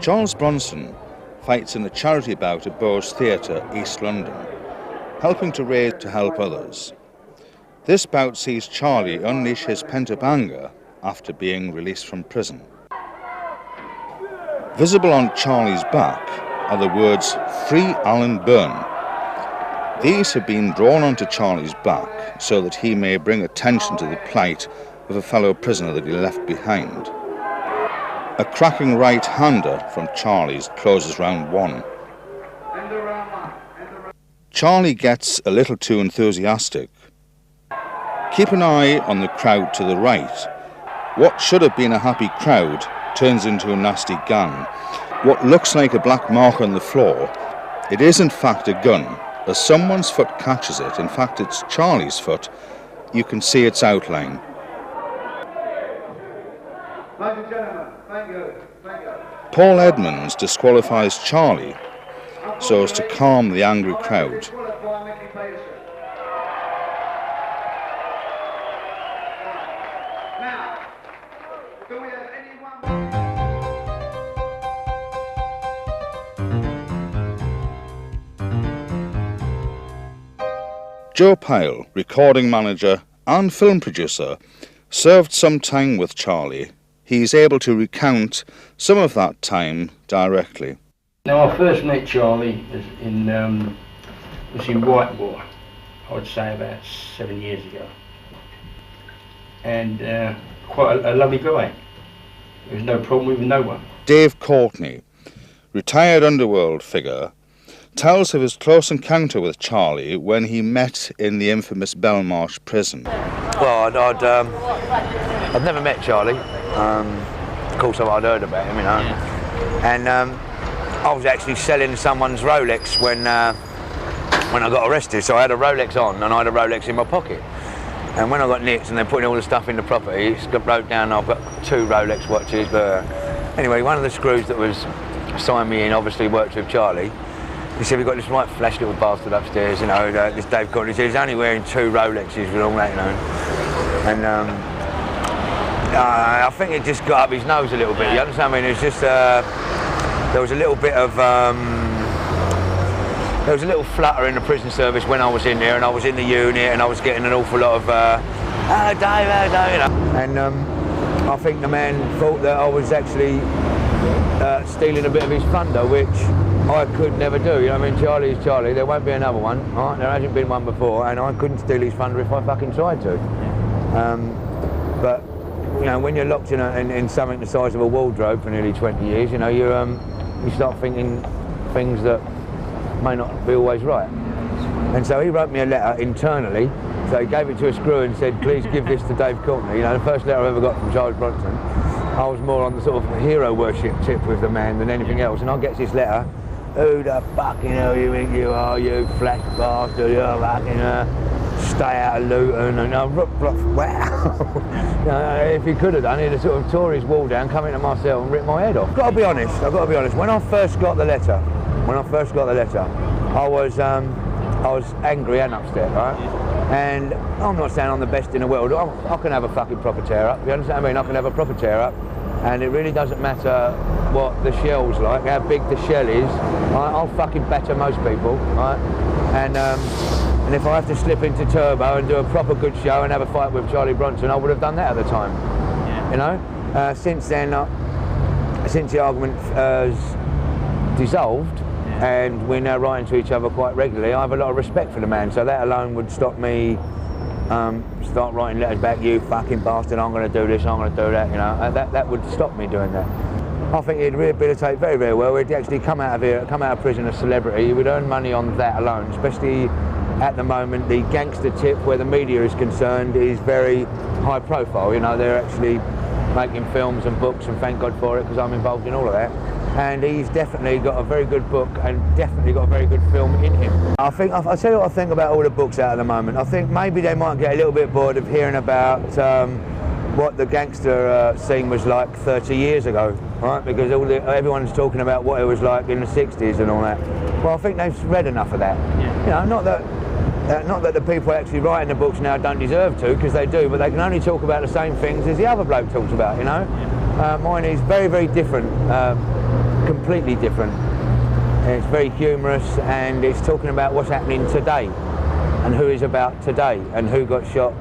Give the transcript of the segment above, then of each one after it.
Charles Bronson fights in a charity bout at Bowes Theatre, East London, helping to raise to help others. This bout sees Charlie unleash his pent-up anger after being released from prison. Visible on Charlie's back are the words, "Free Alan Byrne." These have been drawn onto Charlie's back so that he may bring attention to the plight of a fellow prisoner that he left behind. A cracking right-hander from Charlie's closes round one. Charlie gets a little too enthusiastic. Keep an eye on the crowd to the right. What should have been a happy crowd turns into a nasty gang. What looks like a black mark on the floor, it is in fact a gun. As someone's foot catches it, in fact it's Charlie's foot, you can see its outline. Ladies and gentlemen, thank you. Paul Edmonds disqualifies Charlie so as to calm the angry crowd. Joe Pyle, recording manager and film producer, served some time with Charlie. He's able to recount some of that time directly. Now, I first met Charlie in Whitewall, I would say about 7 years ago. And quite a lovely guy. There was no problem with no one. Dave Courtney, retired underworld figure, tells of his close encounter with Charlie when he met in the infamous Belmarsh prison. Well, I'd never met Charlie. Of course, I'd heard about him, you know. And I was actually selling someone's Rolex when I got arrested. So I had a Rolex on and I had a Rolex in my pocket. And when I got nicked and they're putting all the stuff in the property, it's wrote down I've got 2 Rolex watches. But anyway, one of the screws that was signed me in obviously worked with Charlie. He said, we've got this right flash little bastard upstairs, you know, this Dave Courtney. He said, he's only wearing 2 Rolexes and all that, you know. And I think it just got up his nose a little bit, you understand? I mean, it's just, there was a little bit of, there was a little flutter in the prison service when I was in there, and I was in the unit, and I was getting an awful lot of, Dave, you know. And I think the man thought that I was actually stealing a bit of his thunder, which I could never do, you know what I mean? Charlie is Charlie, there won't be another one, right? There hasn't been one before, and I couldn't steal his thunder if I fucking tried to. But, you know, when you're locked in something the size of a wardrobe for nearly 20 years, you know, you start thinking things that may not be always right. And so he wrote me a letter internally, so he gave it to a screw and said, please give this to Dave Courtney. You know, the first letter I ever got from Charles Bronson. I was more on the sort of hero worship tip with the man than anything else, and I get this letter. Who the fucking hell you think you are, you flash bastard, you fucking stay out of Luton, and wow. If he could have done, he'd have sort of tore his wall down, come into my cell and ripped my head off. I've got to be honest, when I first got the letter, I was angry and upset, right? And I'm not saying I'm the best in the world, I can have a fucking proper tear up, you understand what I mean? I can have a proper tear up. And it really doesn't matter what the shell's like, how big the shell is. I'll fucking batter most people, right? And if I have to slip into Turbo and do a proper good show and have a fight with Charlie Bronson, I would have done that at the time. Yeah. You know? Since then, since the argument has dissolved, and we're now writing to each other quite regularly, I have a lot of respect for the man, so that alone would stop me start writing letters back, you fucking bastard, I'm going to do this, I'm going to do that, you know. That would stop me doing that. I think he'd rehabilitate very, very well. He'd actually come out of prison a celebrity. He would earn money on that alone, especially at the moment. The gangster tip, where the media is concerned, is very high profile. You know, they're actually making films and books, and thank God for it, because I'm involved in all of that. And he's definitely got a very good book and definitely got a very good film in him. I'll tell you what I think about all the books out at the moment. I think maybe they might get a little bit bored of hearing about what the gangster scene was like 30 years ago, right? Because everyone's talking about what it was like in the 60s and all that. Well, I think they've read enough of that. Yeah. You know, not that the people actually writing the books now don't deserve to, because they do, but they can only talk about the same things as the other bloke talks about, you know? Yeah. Mine is very, very different. completely different. It's very humorous, and it's talking about what's happening today and who is about today and who got shot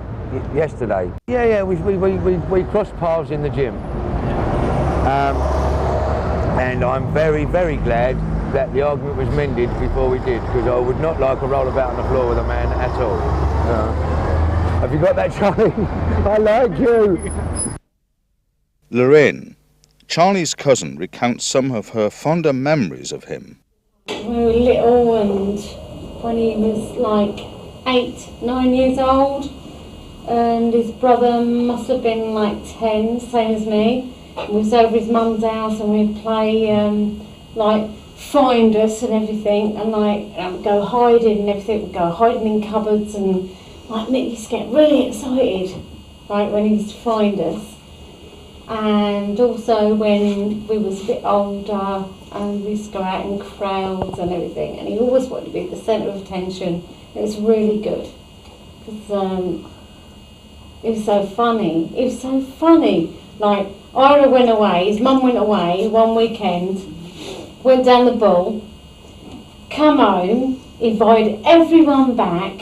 yesterday. Yeah, we crossed paths in the gym. And I'm very, very glad that the argument was mended before we did, because I would not like to roll about on the floor with a man at all. Have you got that, Charlie? I like you. Lorraine, Charlie's cousin, recounts some of her fonder memories of him. We were little, and when he was like 8, 9 years old, and his brother must have been like 10, same as me. We was over his mum's house, and we'd play like find us and everything, and like go hiding and everything. We'd go hiding in cupboards, and like Nick used to get really excited, like when he used to find us. And also when we was a bit older, and we used to go out in crowds and everything, and he always wanted to be the centre of attention. It was really good, because it was so funny. It was so funny. Like, Ira went away, his mum went away one weekend, went down the bull, come home, invited everyone back,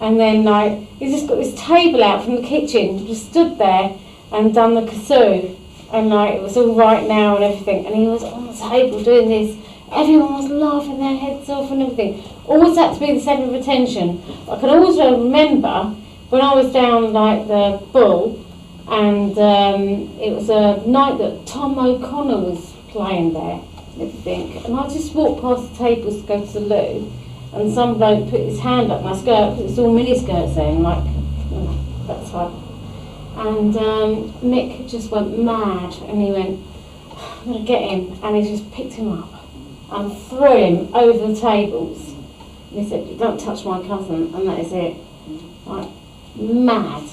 and then like he just got this table out from the kitchen, just stood there and done the kazoo, and like it was all right now and everything, and he was on the table doing this. Everyone was laughing their heads off and everything. Always had to be the centre of attention. I can also remember when I was down like the bull, and it was a night that Tom O'Connor was playing there, everything, and I just walked past the tables to go to the loo, and some bloke put his hand up my skirt, because it's all mini skirts there, and like, that type. And Mick just went mad, and he went, I'm going to get him, and he just picked him up and threw him over the tables. And he said, don't touch my cousin, and that is it. Like, mad.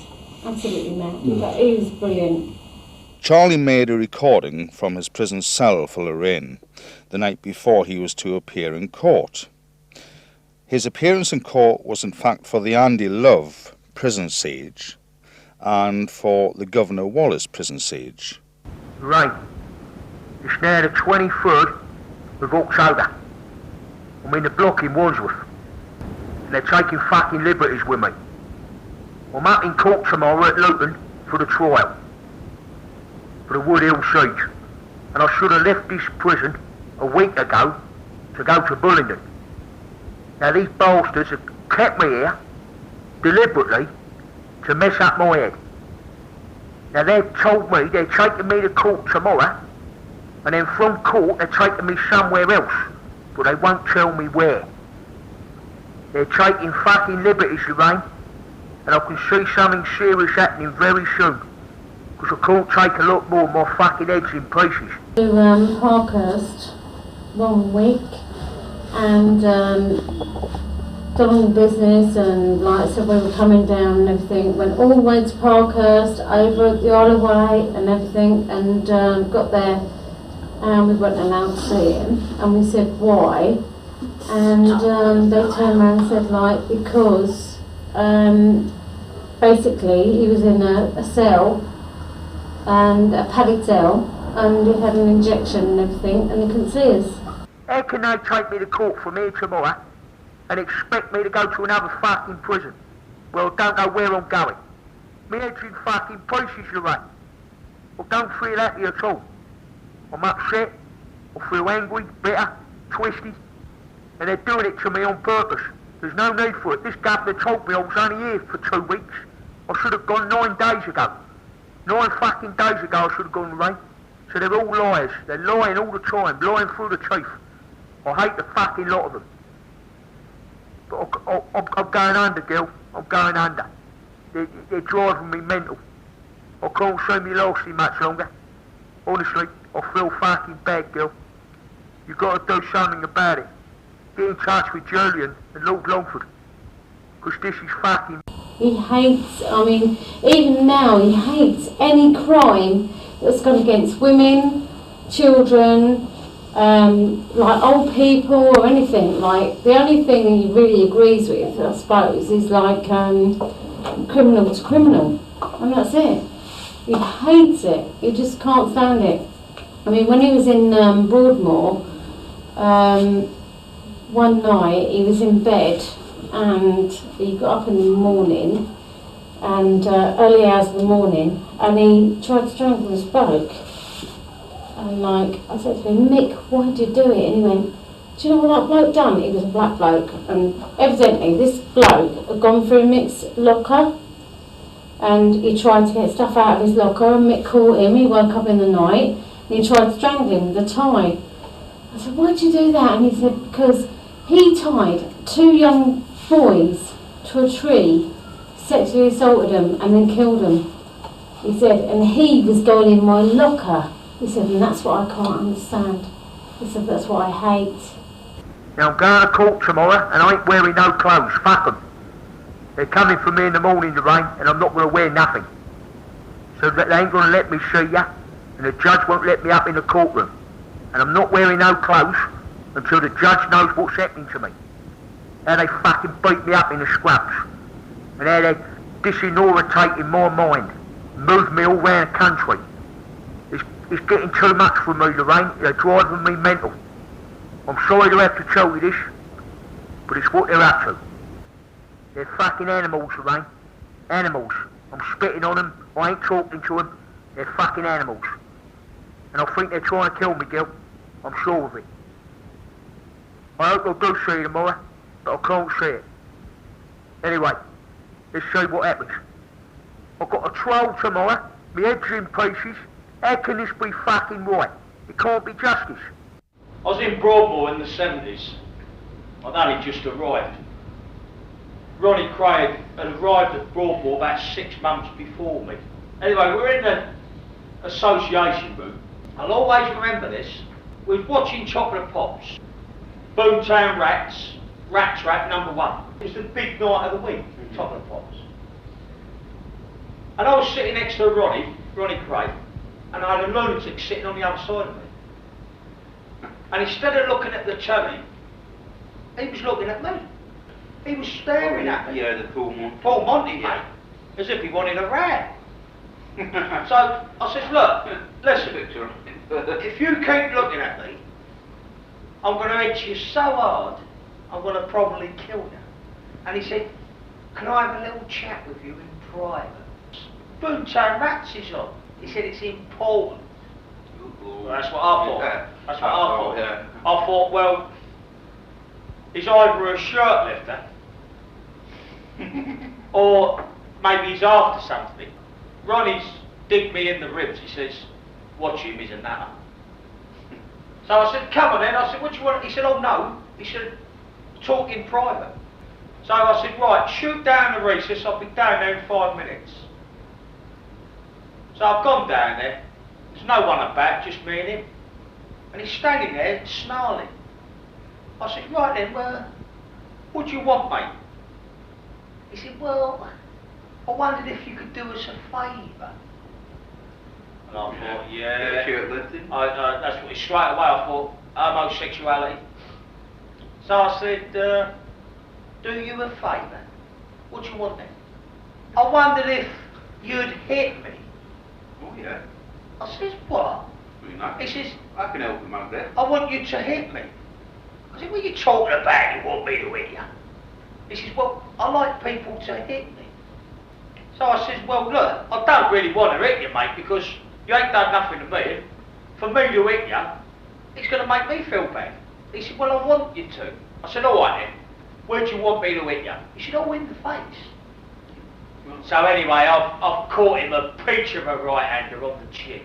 Absolutely mad. But he was brilliant. Charlie made a recording from his prison cell for Lorraine the night before he was to appear in court. His appearance in court was in fact for the Andy Love prison siege and for the Governor Wallace prison siege. Right. It's now the 23rd of October. I'm in the block in Wandsworth, and they're taking fucking liberties with me. I'm up in court tomorrow at Luton for the trial, for the Wood Hill siege, and I should have left this prison a week ago to go to Bullingdon. Now these bastards have kept me here deliberately to mess up my head. Now they've told me they're taking me to court tomorrow, and then from court they're taking me somewhere else, but they won't tell me where. They're taking fucking liberties, Lorraine, and I can see something serious happening very soon, because I can't take a lot more of my fucking head's in pieces. To Parkhurst 1 week, and done all the business, and like I said, we were coming down and everything, went all the way to Parkhurst, over at the Isle of Wight and everything, and got there, and we weren't allowed to see him, and we said why, and they turned around and said like, because basically he was in a cell, and a padded cell, and he had an injection and everything, and he couldn't see us. How can they take me to court from here tomorrow and expect me to go to another fucking prison? Well, I don't know where I'm going. My head's in fucking pieces, Lorraine. I don't feel happy at all. I'm upset, I feel angry, bitter, twisted, and they're doing it to me on purpose. There's no need for it. This governor told me I was only here for 2 weeks. I should have gone 9 days ago. 9 fucking days ago I should have gone, Lorraine. So they're all liars. They're lying all the time, lying through the teeth. I hate the fucking lot of them. But I'm going under, girl. I'm going under. They're driving me mental. I can't see me lasting much longer. Honestly, I feel fucking bad, girl. You've got to do something about it. Get in touch with Julian and Lord Longford. Because this is fucking... He hates, I mean, even now he hates any crime that's gone against women, children, like old people or anything. Like, the only thing he really agrees with, I suppose, is like criminal to criminal, and that's it. He hates it. He just can't stand it. I mean, when he was in Broadmoor, one night he was in bed and he got up in the morning, and early hours of the morning, and he tried to strangle this bloke. And like, I said to him, Mick, why did you do it? And he went, do you know what that bloke done? He was a black bloke, and evidently this bloke had gone through Mick's locker, and he tried to get stuff out of his locker, and Mick caught him. He woke up in the night, and he tried to strangle him with a tie. I said, why'd you do that? And he said, because he tied 2 young boys to a tree, sexually assaulted them, and then killed them. He said, and he was going in my locker. He said, and that's what I can't understand. He said, that's what I hate. Now I'm going to court tomorrow and I ain't wearing no clothes, fuck 'em. They're coming for me in the morning, the rain, and I'm not going to wear nothing. So that they ain't going to let me see ya, and the judge won't let me up in the courtroom. And I'm not wearing no clothes until the judge knows what's happening to me. How they fucking beat me up in the scrubs. And how they disinorientate in my mind. Move me all round the country. It's getting too much for me, Lorraine. They're driving me mental. I'm sorry to have to tell you this, but it's what they're up to. They're fucking animals, Lorraine. Animals. I'm spitting on them. I ain't talking to them. They're fucking animals. And I think they're trying to kill me, Gil. I'm sure of it. I hope I'll do see you tomorrow, but I can't see it. Anyway, let's see what happens. I've got a trial tomorrow. My head's in pieces. How can this be fucking right? It can't be justice. I was in Broadmoor in the 70s. I'd only just arrived. Ronnie Kray had arrived at Broadmoor about 6 months before me. Anyway, we're in the association room. I'll always remember this. We were watching Chocolate Pops. Boomtown Rats, Rat Trap #1. It was the big night of the week, Chocolate Pops. And I was sitting next to Ronnie Kray, and I had a lunatic sitting on the other side of me. And instead of looking at the telly, he was looking at me. He was staring at me. Yeah, the full Monty. Full Monty, mate. As if he wanted a rag. So I said, look, listen, Victor, if you keep looking at me, I'm going to hit you so hard, I'm going to probably kill you. And he said, can I have a little chat with you in private? Boomtown Rats is on. He said, it's important. Well, that's what I thought. Yeah. That's what I thought. Yeah. I thought, well, he's either a shirt lifter, or maybe he's after something. Ronnie's digged me in the ribs. He says, watch him, he's a nanner. So I said, come on then. I said, what do you want? He said, oh no. He said, talk in private. So I said, right, shoot down the recess. I'll be down there in 5 minutes. So I've gone down there. There's no one about, just me and him. And he's standing there, snarling. I said, right then, well, what do you want, mate? He said, well, I wondered if you could do us a favour. And I thought, yeah. That's what, straight away I thought, homosexuality. So I said, do you a favour? What do you want then? I wondered if you'd hit me. Oh, yeah. I says, what? Well, you know, He says, I can help him out there. I want you to hit me. I said, what are you talking about? You want me to hit you? He says, well, I like people to hit me. So I says, well, look, I don't really want to hit you, mate, because you ain't done nothing to me. For me to hit you, it's going to make me feel bad. He said, well, I want you to. I said, all right then. Where do you want me to hit you? He said, oh, in the face. So anyway, I've caught him a peach of a right-hander on the chin.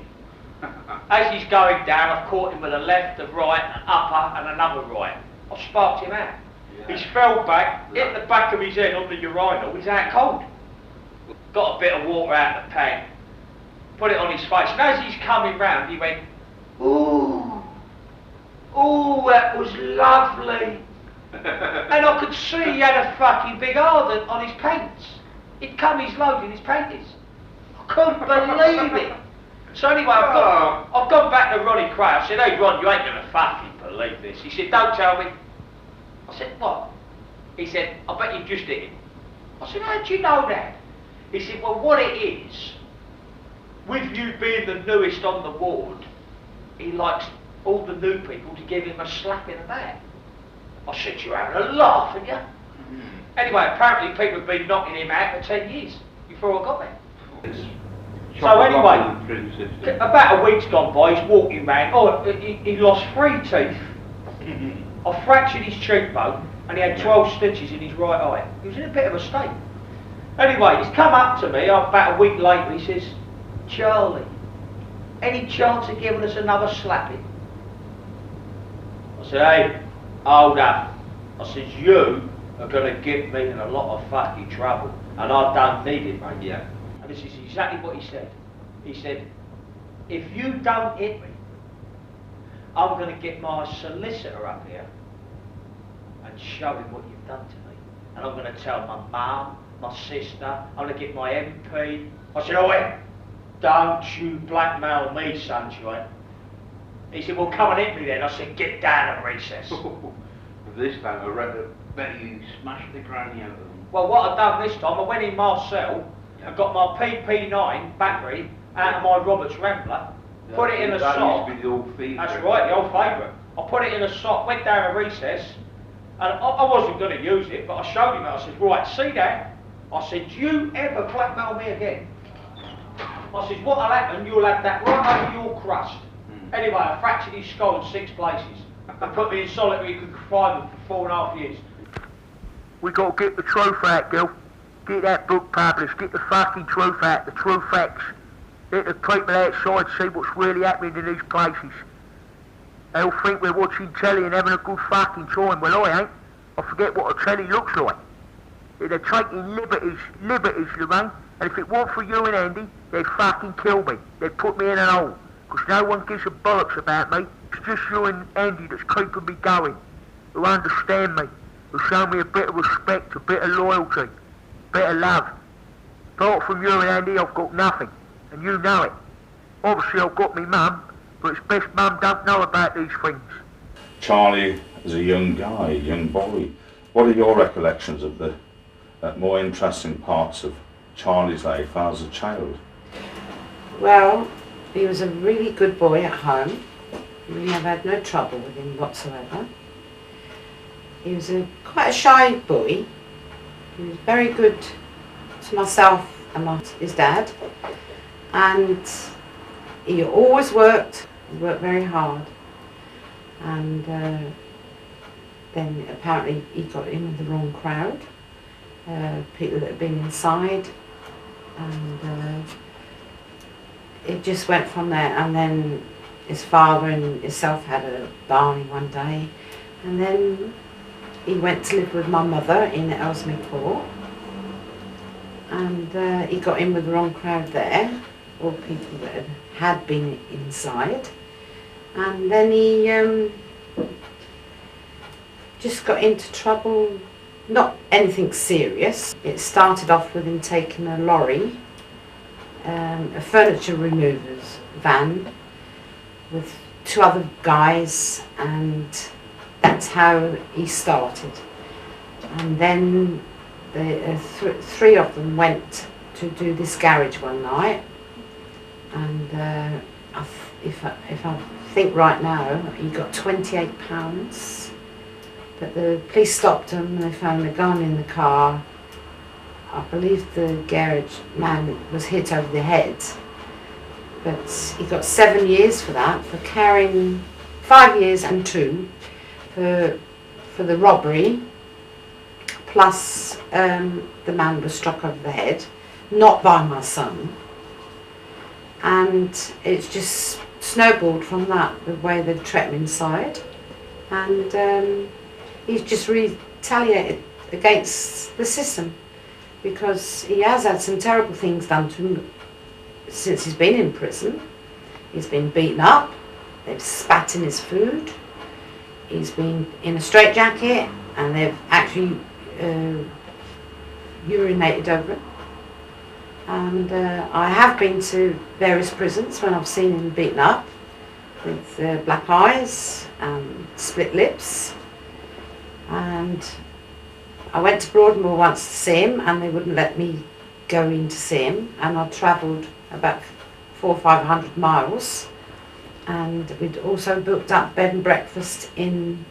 As he's going down, I've caught him with a left, a right, an upper, and another right. I've sparked him out. Yeah. He's fell back, hit the back of his head on the urinal. He's out cold. Got a bit of water out of the pan, put it on his face, and as he's coming round, he went, ooh, ooh, that was lovely. And I could see he had a fucking big ardent on his pants. He'd come his load in his panties. I couldn't believe it. So anyway, I've gone back to Ronnie Kray. I said, hey Ron, you ain't gonna fucking believe this. He said, don't tell me. I said, what? He said, I bet you just hit him. I said, how'd you know that? He said, well, what it is, with you being the newest on the ward, he likes all the new people to give him a slap in the back. I said, you're having a laugh, aren't you? Anyway, apparently people have been knocking him out for 10 years before I got there. So anyway, about a week's gone by, he's walking round. Oh, he lost 3 teeth. I fractured his cheekbone and he had 12 stitches in his right eye. He was in a bit of a state. Anyway, he's come up to me about a week later. He says, Charlie, any chance of giving us another slapping? I said, hey, hold up. I said, you are going to get me in a lot of fucking trouble, and I don't need it, mate. Yeah. And this is exactly what he said. He said, if you don't hit me, I'm going to get my solicitor up here and show him what you've done to me. And I'm going to tell my mum, my sister, I'm going to get my MP. I said, oh, don't you blackmail me, sunshine. He said, well, come and hit me then. I said, get down at recess. This time I bet you smashed the granny out of them. Well, what I've done this time, I went in my cell and got my PP9 battery out of my Roberts Rambler, put it in a sock. That used to be the old favourite. That's right, the old favourite. I put it in a sock, went down at recess, and I wasn't going to use it, but I showed him it. I said, right, see that? I said, you ever blackmail me again? I said, what'll happen, you'll have that right over your crust. Anyway, I fractured his skull in 6 places. They put me in solitary confinement for 4.5 years. We got to get the truth out, Gil. Get that book published. Get the fucking truth out, the true facts. Let the people outside see what's really happening in these places. They'll think we're watching telly and having a good fucking time. Well, I ain't. I forget what a telly looks like. They're taking liberties, Lorraine. And if it weren't for you and Andy, they'd fucking kill me. They'd put me in an hole. Because no one gives a bollocks about me. It's just you and Andy that's keeping me going. Who understand me. Who show me a bit of respect, a bit of loyalty, a bit of love. Apart from you and Andy, I've got nothing. And you know it. Obviously I've got me mum, but it's best mum don't know about these things. Charlie is a young guy, a young boy. What are your recollections of the more interesting parts of Charlie's life as a child? Well, he was a really good boy at home. We never had no trouble with him whatsoever. He was quite a shy boy. He was very good to myself and his dad. And he always worked very hard. And then apparently he got in with the wrong crowd, people that had been inside. And it just went from there. And then his father and himself had a barney one day. And then he went to live with my mother in Ellesmere Court. And he got in with the wrong crowd there, all people that had been inside. And then he just got into trouble, not anything serious. It started off with him taking a lorry, a furniture removers van with 2 other guys, and that's how he started. And then the 3 of them went to do this garage one night, and if I think right now, he got £28. But the police stopped him and they found a gun in the car. I believe the garage man was hit over the head, but he got 7 years for that, for carrying 5 years and 2 for the robbery, plus the man was struck over the head, not by my son. And it's just snowballed from that, the way they've trapped him inside. And he's just retaliated against the system, because he has had some terrible things done to him since he's been in prison. He's been beaten up, they've spat in his food, he's been in a straitjacket, and they've actually urinated over it. And I have been to various prisons when I've seen him beaten up, with black eyes and split lips. And I went to Broadmoor once to see him, and they wouldn't let me go in to see him, and I travelled about 400 or 500 miles and we'd also booked up bed and breakfast in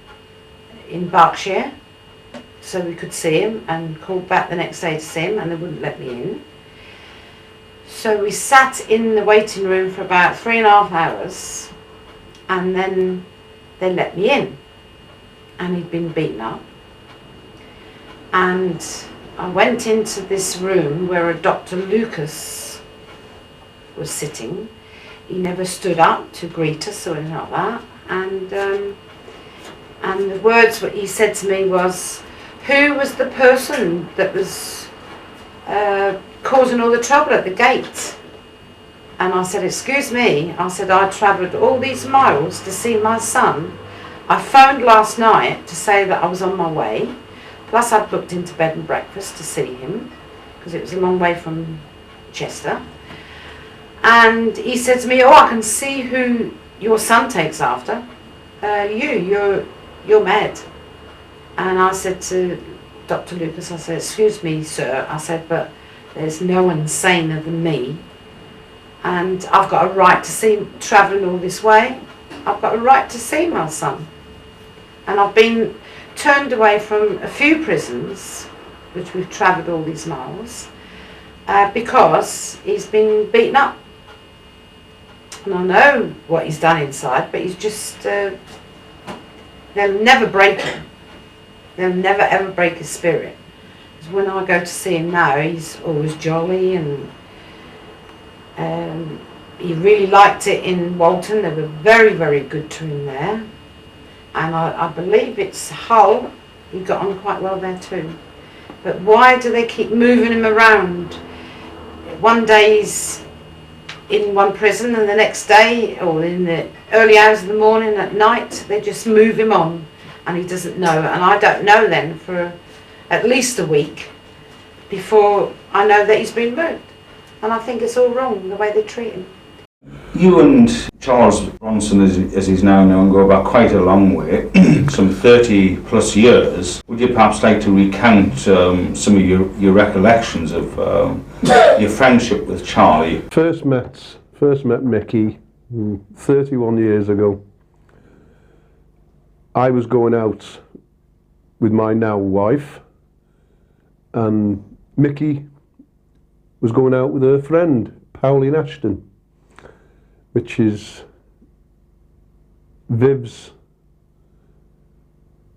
Berkshire, so we could see him, and called back the next day to see him, and they wouldn't let me in. So we sat in the waiting room for about 3.5 hours, and then they let me in, and he'd been beaten up. And I went into this room where a Dr. Lucas was sitting. He never stood up to greet us or anything like that. And the words what he said to me was, "Who was the person that was causing all the trouble at the gate?" And I said, "Excuse me," I said, "I travelled all these miles to see my son. I phoned last night to say that I was on my way. Plus I'd booked into bed and breakfast to see him, because it was a long way from Chester." And he said to me, "Oh, I can see who your son takes after. You're mad." And I said to Dr. Lucas, I said, "Excuse me, sir," I said, "but there's no one saner than me. And I've got a right to see him travelling all this way. I've got a right to see my son. And I've been turned away from a few prisons, which we've travelled all these miles, because he's been beaten up. And I know what he's done inside, but he's just, they'll never break him. They'll never ever break his spirit. Because when I go to see him now, he's always jolly, and he really liked it in Walton. They were very, very good to him there. And I believe it's Hull, he got on quite well there too. But why do they keep moving him around? One day he's in one prison, and the next day, or in the early hours of the morning, at night, they just move him on, and he doesn't know. And I don't know then for at least a week before I know that he's been moved. And I think it's all wrong, the way they treat him. You and Charles Bronson, as he's now known, go back quite a long way, some 30 plus years. Would you perhaps like to recount some of your recollections of your friendship with Charlie? First met Mickey 31 years ago. I was going out with my now wife, and Mickey was going out with her friend, Pauline Ashton, which is Viv's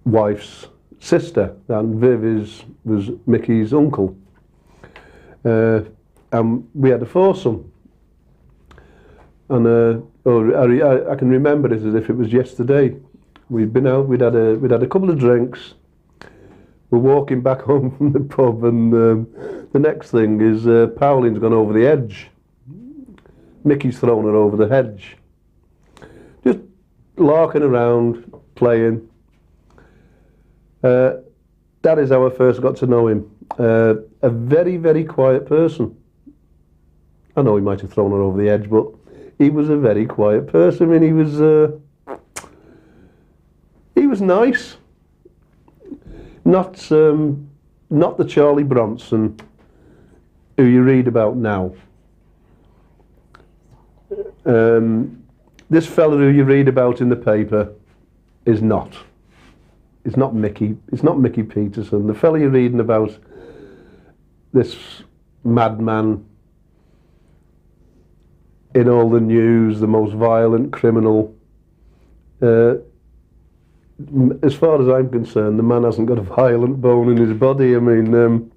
wife's sister, and Viv was Mickey's uncle. And we had a foursome. And I can remember it as if it was yesterday. We'd been out, we'd had a couple of drinks. We're walking back home from the pub, and the next thing is Pauline's gone over the edge. Mickey's thrown her over the hedge. Just larking around, playing. That is how I first got to know him. A very, very quiet person. I know he might have thrown her over the edge, but he was a very quiet person. I mean, he was nice. Not the Charlie Bronson who you read about now. This fella who you read about in the paper is not. It's not Mickey. It's not Mickey Peterson. The fella you're reading about, this madman in all the news, the most violent criminal. As far as I'm concerned, the man hasn't got a violent bone in his body. I mean,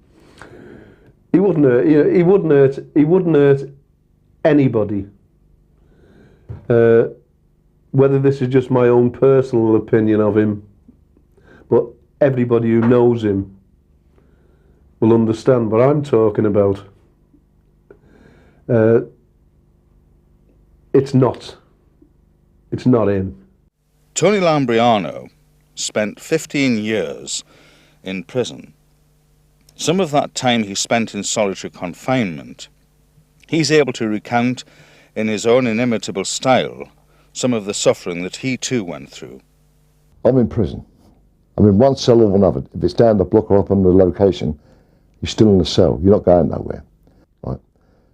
he wouldn't hurt anybody. Whether this is just my own personal opinion of him, but everybody who knows him will understand what I'm talking about. It's not him. Tony Lambriano spent 15 years in prison. Some of that time he spent in solitary confinement. He's able to recount in his own inimitable style some of the suffering that he too went through. I'm in prison. I'm in one cell or another. If it's down the block or up on the location, you're still in the cell. You're not going nowhere. Right?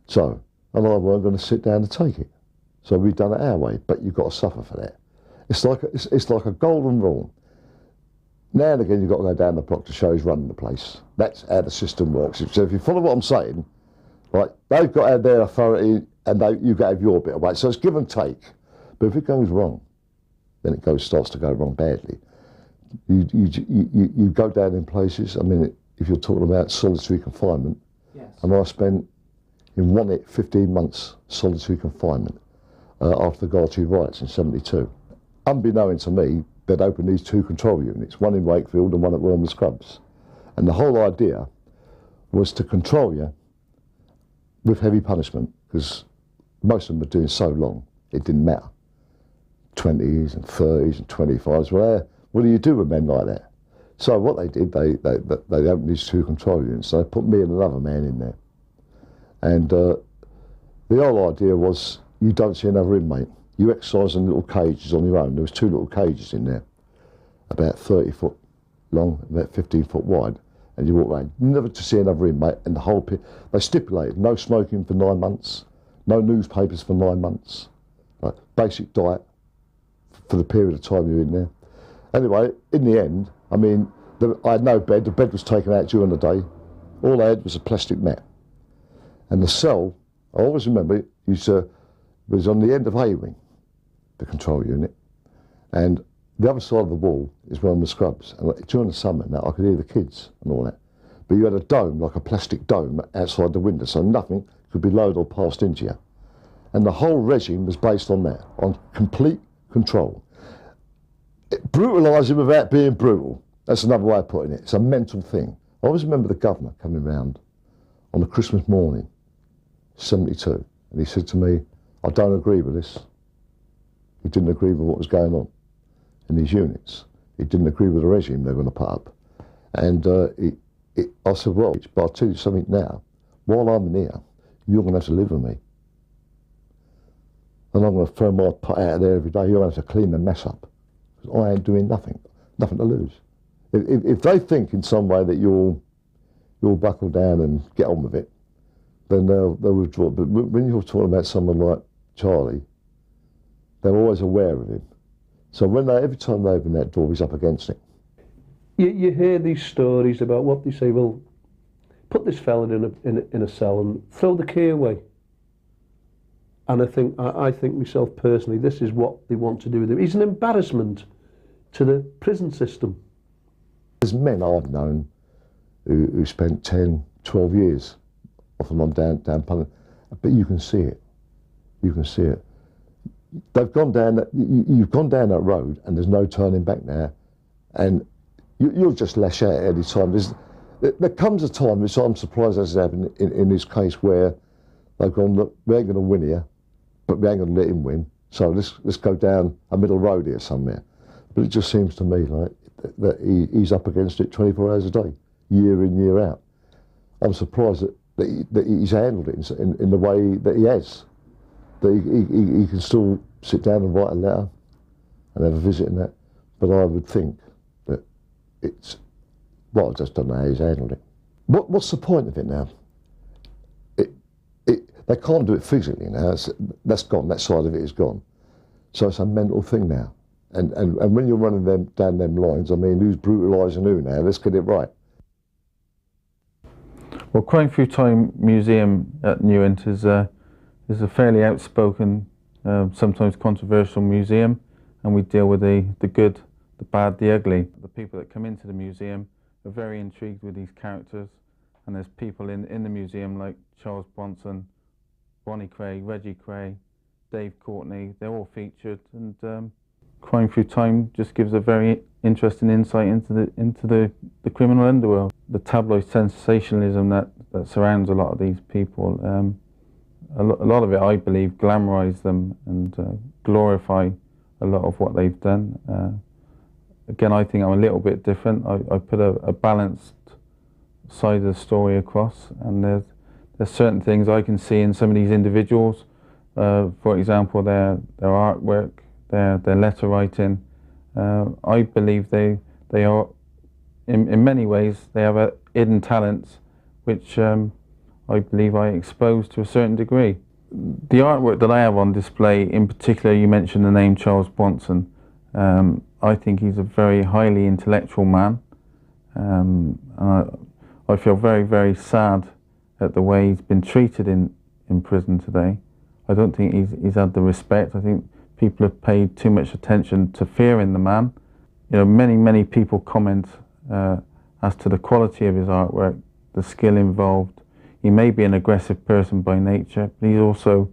So, and I weren't going to sit down and take it. So we've done it our way, but you've got to suffer for that. It's like a golden rule. Now and again, you've got to go down the block to show who's running the place. That's how the system works. So if you follow what I'm saying, right, they've got to have their authority and you've got to have your bit of weight. So it's give and take. But if it goes wrong, then it starts to go wrong badly. You go down in places, I mean, if you're talking about solitary confinement, yes. And I spent in one hit 15 months solitary confinement after the Gartree riots in '72. Unbeknown to me, they'd opened these 2 control units, one in Wakefield and one at Wilmer Scrubs. And the whole idea was to control you with heavy punishment, because most of them were doing so long, it didn't matter. 20s and 30s and 25s, well, what do you do with men like that? So what they did, they opened these 2 control units, so they put me and another man in there. And the whole idea was, you don't see another inmate. You exercise in little cages on your own. There was 2 little cages in there, about 30 foot long, about 15 foot wide, and you walk around, never to see another inmate, and the whole pit. They stipulated no smoking for 9 months, no newspapers for 9 months, right? Basic diet for the period of time you're in there. Anyway, in the end, I mean, I had no bed. The bed was taken out during the day. All I had was a plastic mat. And the cell, I always remember, it was on the end of A wing, the control unit, and the other side of the wall is where the scrubs. And during the summer now, I could hear the kids and all that. But you had a dome, like a plastic dome, outside the window, so nothing could be lowered or passed into you. And the whole regime was based on that, on complete control. Brutalising without being brutal. That's another way of putting it. It's a mental thing. I always remember the governor coming round on a Christmas morning, '72, and he said to me, I don't agree with this. He didn't agree with what was going on in these units. He didn't agree with the regime they were going to put up. And I said, well, but I'll tell you something now. While I'm in here, you're going to have to live with me. And I'm going to throw my pot out of there every day. You're going to have to clean the mess up. Because I ain't doing nothing to lose. If they think in some way that you'll buckle down and get on with it, then they'll withdraw. But when you're talking about someone like Charlie, they're always aware of him. So every time they open that door, he's up against it. You hear these stories about what they say, well, put this fella in a cell and throw the key away. And I think myself personally, this is what they want to do with him. He's an embarrassment to the prison system. There's men I've known who spent 10, 12 years off and on down Pullman, but you can see it. You can see it. They've gone down that. You've gone down that road, and there's no turning back now, and you'll just lash out at any time. There comes a time, which I'm surprised has happened in this case, where they've gone, look, we ain't going to win here, but we ain't going to let him win. So let's go down a middle road here somewhere. But it just seems to me like that he's up against it 24 hours a day, year in, year out. I'm surprised that he's handled it in the way that he has. That he can still sit down and write a letter and have a visit and that. But I would think that it's, well, I just don't know how he's handled it. What's the point of it now? They can't do it physically now. That's gone. That side of it is gone. So it's a mental thing now. And when you're running down them lines, I mean, who's brutalising who now? Let's get it right. Well, Crime Through Time Museum at Newent is a fairly outspoken, sometimes controversial museum, and we deal with the good, the bad, the ugly. The people that come into the museum are very intrigued with these characters, and there's people in the museum like Charles Bronson, Ronnie Kray, Reggie Kray, Dave Courtney. They're all featured, and Crime Through Time just gives a very interesting insight into the criminal underworld. The tabloid sensationalism that surrounds a lot of these people, a lot of it, I believe, glamorise them and glorify a lot of what they've done. Again, I think I'm a little bit different. I put a balanced side of the story across, and there's certain things I can see in some of these individuals. For example, their artwork, their letter writing. I believe they are, in many ways, they have hidden talents, which I believe I exposed to a certain degree. the artwork that I have on display, in particular, you mentioned the name Charles Bronson. I think he's a very highly intellectual man. And I feel very, very sad at the way he's been treated in prison today. I don't think he's had the respect. I think people have paid too much attention to fearing the man. You know, many people comment as to the quality of his artwork, the skill involved. He may be an aggressive person by nature, but he's also,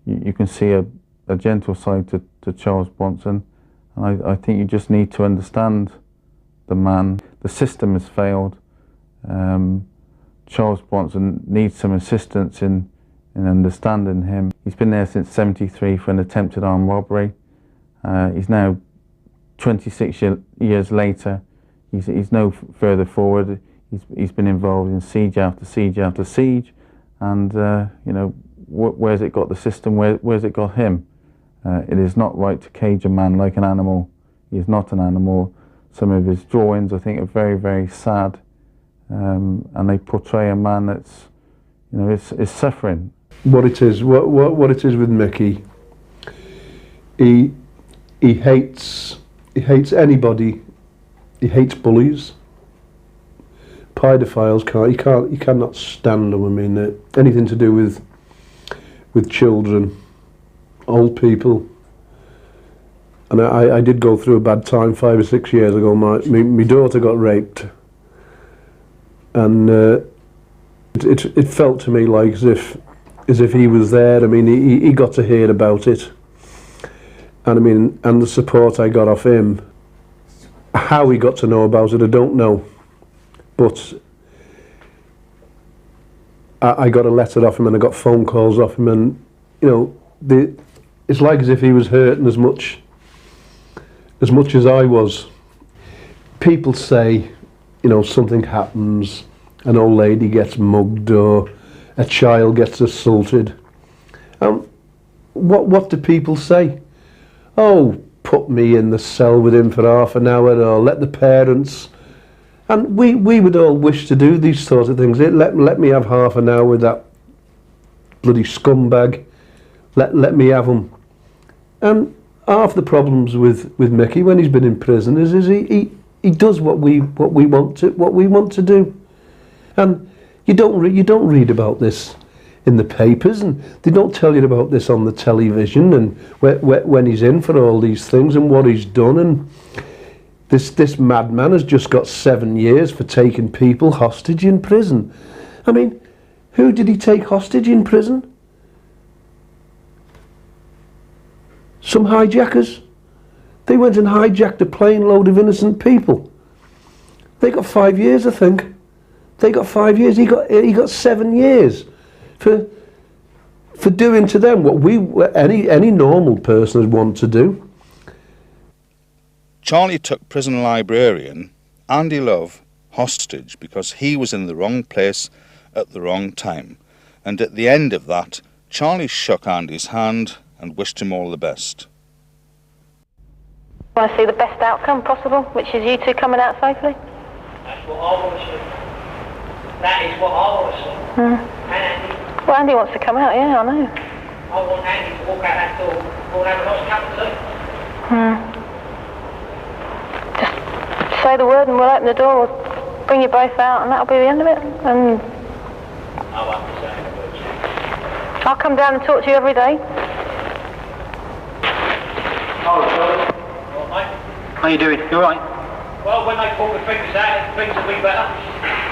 you can see a gentle side to Charles Bronson. And I think you just need to understand the man. The system has failed. Charles Bronson needs some assistance in understanding him. He's been there since '73 for an attempted armed robbery. He's now 26 years later. He's no further forward. He's been involved in siege after siege after siege, and you know, where's it got the system? Where's it got him? It is not right to cage a man like an animal. He is not an animal. Some of his drawings, I think, are very, very sad, and they portray a man that's, you know, is suffering. What it is with Mickey, he hates anybody. He hates bullies, paedophiles. He cannot stand them. I mean, anything to do with children, old people. And I did go through a bad time 5 or 6 years ago. My daughter got raped, and it felt to me like as if he was there. I mean, he got to hear about it, and I mean, and the support I got off him. How he got to know about it, I don't know, but I got a letter off him and I got phone calls off him, and you know, it's like as if he was hurting as much as I was. People say, you know, something happens, an old lady gets mugged or a child gets assaulted. What do people say? Oh, put me in the cell with him for half an hour, or let the parents. And we would all wish to do these sorts of things. Let me have half an hour with that bloody scumbag. Let me have him. And half the problems with Mickey when he's been in prison is he does what we want to do. And you don't read about this in the papers, and they don't tell you about this on the television, and when he's in for all these things and what he's done. And this madman has just got 7 years for taking people hostage in prison. I mean, who did he take hostage in prison? Some hijackers. They went and hijacked a plane load of innocent people. They got 5 years, I think. They got 5 years. He got 7 years for doing to them what any normal person would want to do. Charlie took prison librarian Andy Love hostage because he was in the wrong place at the wrong time. And at the end of that, Charlie shook Andy's hand and wished him all the best. I want to see the best outcome possible, which is you two coming out safely. That's what I want to see. That is what I want to see. And Andy. Well, Andy wants to come out, yeah, I know. I want Andy to walk out that door and have a nice cup of tea. Just say the word and we'll open the door, we'll bring you both out, and that'll be the end of it. And I won't be saying the words. I'll come down and talk to you every day. Oh, Charlie. All right, mate? How you doing? You alright? Well, when they pull the fingers out, things will be better.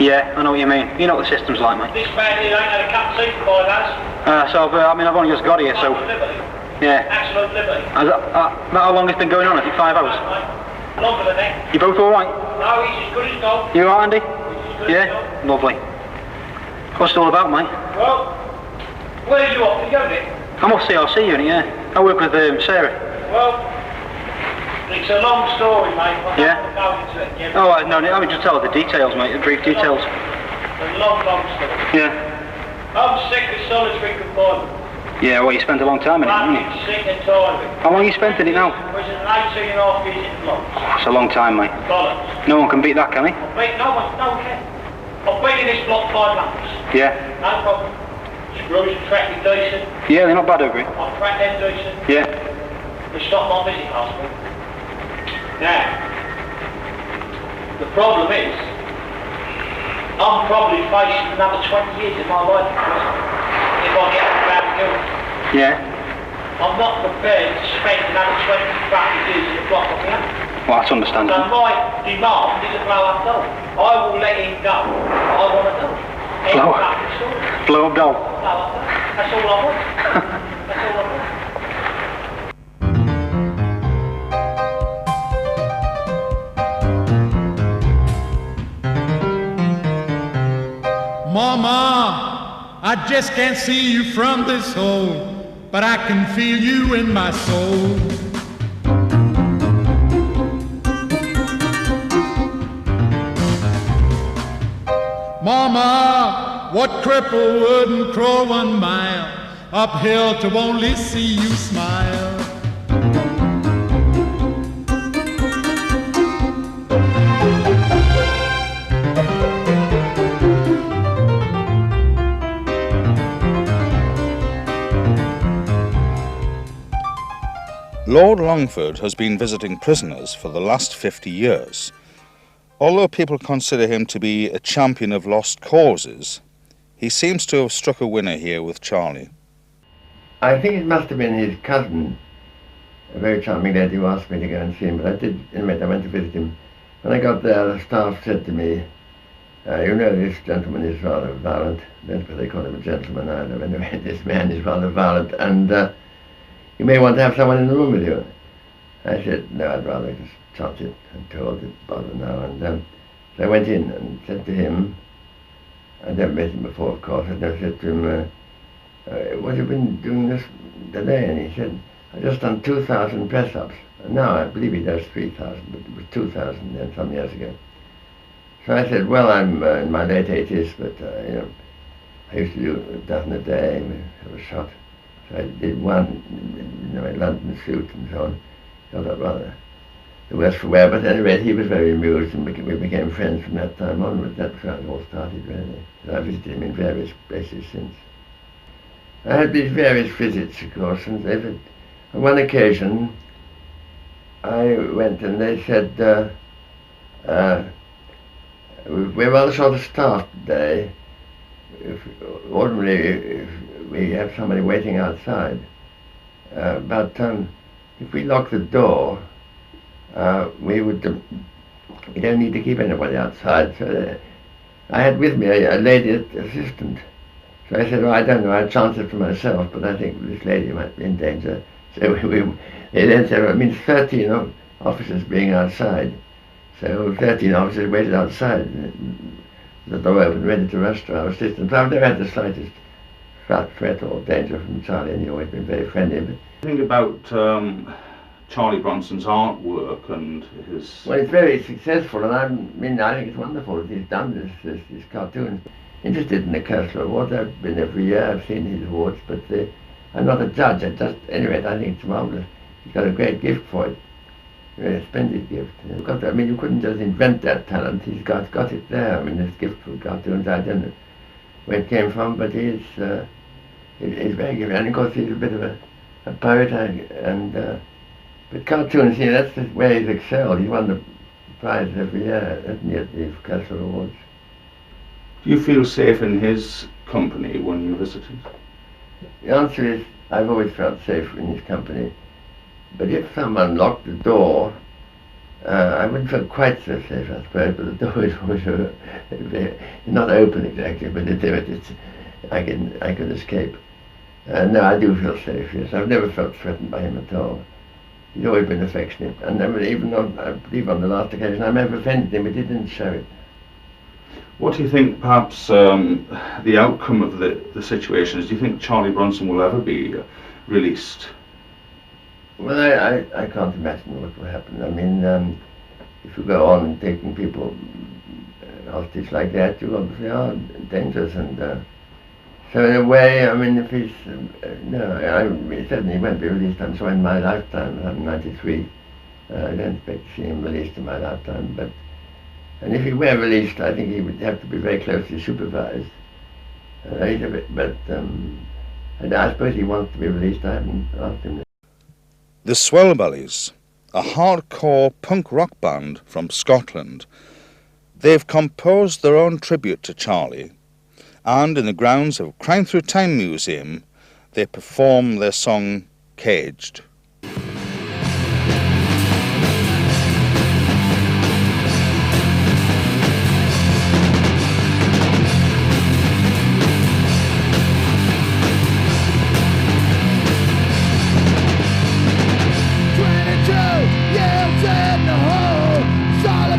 Yeah, I know what you mean. You know what the system's like, mate. This man here ain't had a cup of tea for 5 hours. I've only just got here, so... Liberty. Yeah. Absolute liberty. How long has it been going on? Is it 5 hours? Longer than that. You both alright? No, he's as good as gold. You alright, Andy? He's as good Yeah? as gold. Lovely. What's it all about, mate? Well, where are you off to go then? I'm off CRC unit, yeah. I work with Sarah. Well, it's a long story, mate. Yeah? Go into it, yeah. Oh, no, I mean, just tell us the details, mate, the brief details. A long story. Yeah. I'm sick of solitary confinement. Yeah, well, you spent a long time in it, didn't you? Fucking sick and tired of it. How long you spent in it now? Prison 18 and a half years in blocks. That's a long time, mate. Bollocks. No one can beat that, can he? No one can. I've been in this block 5 months. Yeah. No problem. Screws tracking decent. Yeah, they're not bad over it. I track them decent. Yeah. They stopped my visit last week. Now, the problem is, I'm probably facing another 20 years of my life in prison if I get around guilty. Yeah. I'm not prepared to spend another 20 fucking years in a block of me. Well, that's So understandable. my demand is a blow-up doll. I will let him go. I want a doll. Blow up. Blow up doll. Blow-up doll. That's all I want. That's all I want. Mama, I just can't see you from this hole, but I can feel you in my soul. Mama, what cripple wouldn't crawl 1 mile uphill to only see you smile? Lord Longford has been visiting prisoners for the last 50 years. Although people consider him to be a champion of lost causes, he seems to have struck a winner here with Charlie. I think it must have been his cousin, a very charming lady, who asked me to go and see him, but I did, I went to visit him. When I got there, the staff said to me, you know, this gentleman is rather violent. That's what they call him, a gentleman either. Anyway, this man is rather violent, and you may want to have someone in the room with you. I said, no, I'd rather just chance it and told it bother now. And so I went in and said to him, I'd never met him before, of course, and I said to him, what have you been doing this today? And he said, I've just done 2,000 press-ups. And now I believe he does 3,000, but it was 2,000 then some years ago. So I said, well, I'm in my late 80s, but you know, I used to do a dozen a day, have a shot. So I did one, you know, in London suit and so on. Got that rather the worse for wear, but anyway, he was very amused, and we became friends from that time onwards. That's how it all started, really. And I visited him in various places since. I had these various visits, of course, and on one occasion, I went and they said, we're rather short of staff today. Ordinarily, if we have somebody waiting outside, but if we lock the door, we don't need to keep anybody outside. So I had with me a lady assistant. So I said, well, I don't know, I'd chance it for myself, but I think this lady might be in danger. So they then said, well, it means 13 officers being outside. So 13 officers waited outside, the door open, ready to rush to our assistance. I've never had the slightest threat or danger from Charlie, and he's always been very friendly. But Think about Charlie Bronson's artwork and his... Well, it's very successful, and I think it's wonderful that he's done these cartoons. Interested in the Cursor Awards. I've been every year, I've seen his awards, but I'm not a judge. Anyway, I think it's marvelous. He's got a great gift for it. Very splendid gift. You couldn't just invent that talent. He's got it there. His gift for cartoons, I don't know where it came from, but he's very gifted. And of course, he's a bit of a poet, but cartoons, that's where he's excelled. He won the prize every year, hasn't he, at the Cursor Awards. Do you feel safe in his company when you visited? The answer is, I've always felt safe in his company. But if someone locked the door, I wouldn't feel quite so safe, I suppose, but the door is always not open exactly, but I could escape. No, I do feel safe, yes. I've never felt threatened by him at all. He's always been affectionate, and even on, I believe on the last occasion I may have offended him, but he didn't show it. What do you think, perhaps, the outcome of the situation is? Do you think Charlie Bronson will ever be released? Well, I can't imagine what will happen. If you go on taking people hostage like that, you obviously are dangerous, and so in a way, if he's he certainly won't be released. I'm sure in my lifetime. I'm 93. I don't expect to see him released in my lifetime, and if he were released, I think he would have to be very closely supervised. He's a bit, but I suppose he wants to be released. I haven't asked him. The Swellbellies, a hardcore punk rock band from Scotland. They've composed their own tribute to Charlie, and in the grounds of Crime Through Time Museum, they perform their song Caged.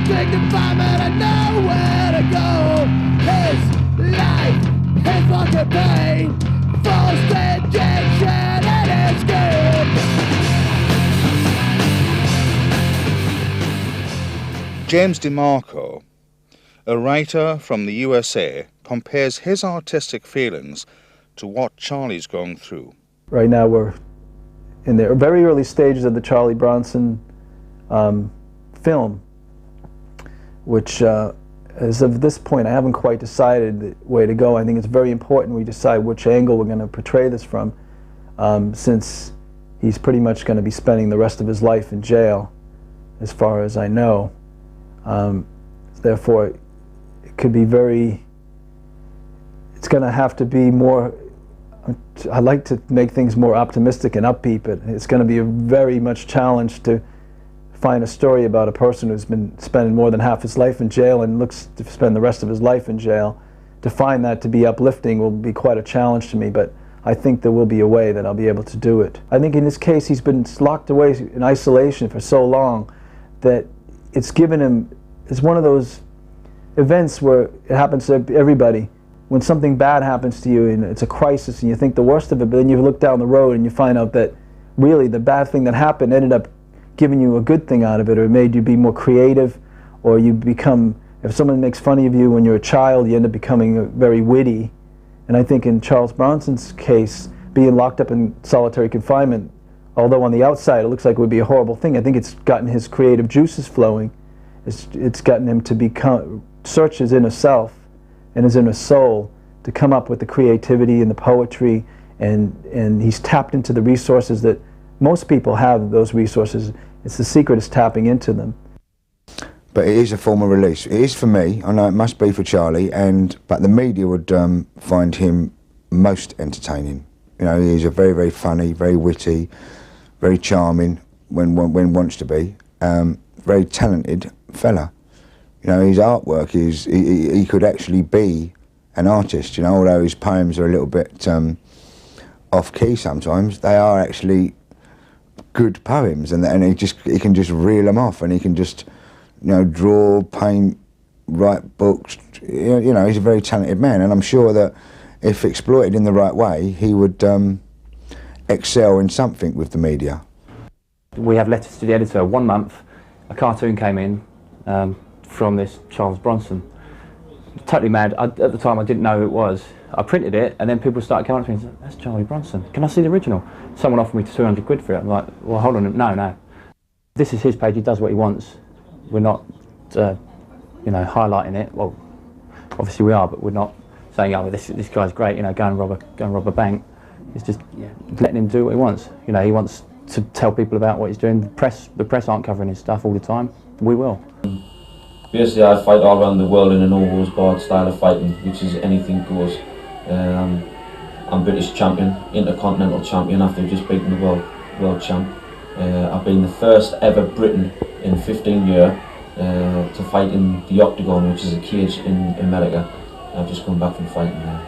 Confinement and nowhere to go. His life, his fucking pain, forced injection and escape. James DeMarco, a writer from the USA, compares his artistic feelings to what Charlie's going through. Right now we're in the very early stages of the Charlie Bronson film, which as of this point I haven't quite decided the way to go. I think it's very important we decide which angle we're going to portray this from, since he's pretty much going to be spending the rest of his life in jail, as far as I know. Therefore, it could be it's going to have to be more, I like to make things more optimistic and upbeat, but it's going to be a very much challenge to find a story about a person who's been spending more than half his life in jail and looks to spend the rest of his life in jail. To find that to be uplifting will be quite a challenge to me, but I think there will be a way that I'll be able to do it. I think in this case he's been locked away in isolation for so long that it's given him, it's one of those events where it happens to everybody. When something bad happens to you and it's a crisis and you think the worst of it, but then you look down the road and you find out that really the bad thing that happened ended up giving you a good thing out of it, or made you be more creative, or you become, if someone makes fun of you when you're a child, you end up becoming very witty. And I think in Charles Bronson's case, being locked up in solitary confinement, although on the outside it looks like it would be a horrible thing, I think it's gotten his creative juices flowing. It's gotten him to search his inner self and his inner soul to come up with the creativity and the poetry, and he's tapped into the resources that most people have. Those resources. It's the secret is tapping into them. But it is a form of release. It is for me. I know it must be for Charlie, but the media would find him most entertaining. You know, he's a very, very funny, very witty, very charming when wants to be. Very talented fella. You know, his artwork is he could actually be an artist. You know, although his poems are a little bit off key sometimes, they are actually good poems, and he can just reel them off, and he can just, you know, draw, paint, write books. You know, he's a very talented man, and I'm sure that if exploited in the right way, he would excel in something with the media. We have letters to the editor. 1 month, a cartoon came in from this Charles Bronson. Totally mad. At the time, I didn't know who it was. I printed it, and then people started coming up to me and said, "That's Charlie Bronson. Can I see the original?" Someone offered me 200 quid for it. I'm like, "Well, hold on, no. This is his page. He does what he wants. We're not, you know, highlighting it. Well, obviously we are, but we're not saying, oh, this guy's great. You know, go and rob a bank." It's just letting him do what he wants. You know, he wants to tell people about what he's doing. The press aren't covering his stuff all the time. We will. Basically, I fight all around the world in a no-holds-barred style of fighting, which is anything goes. I'm British champion, intercontinental champion after just beating the world champ. I've been the first ever Briton in 15 years to fight in the octagon, which is a cage in America. I've just come back from fighting there.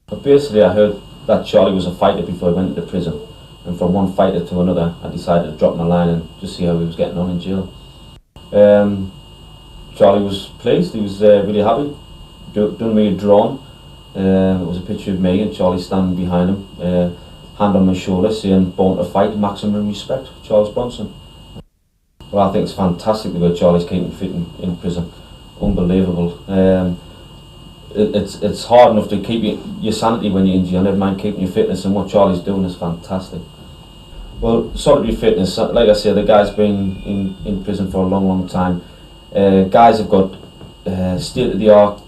But basically, I heard that Charlie was a fighter before he went into prison, and from one fighter to another, I decided to drop my line and just see how he was getting on in jail. Charlie was pleased. He was really happy. Done me a drawing. It was a picture of me and Charlie standing behind him, hand on my shoulder, saying "Born to fight, maximum respect, Charles Bronson." Well, I think it's fantastic the way Charlie's keeping fit in prison. Unbelievable. It's hard enough to keep your sanity when you're in jail, never mind keeping your fitness, and what Charlie's doing is fantastic. Well, solitary fitness, like I said, the guy's been in prison for a long time. Guys have got state-of-the-art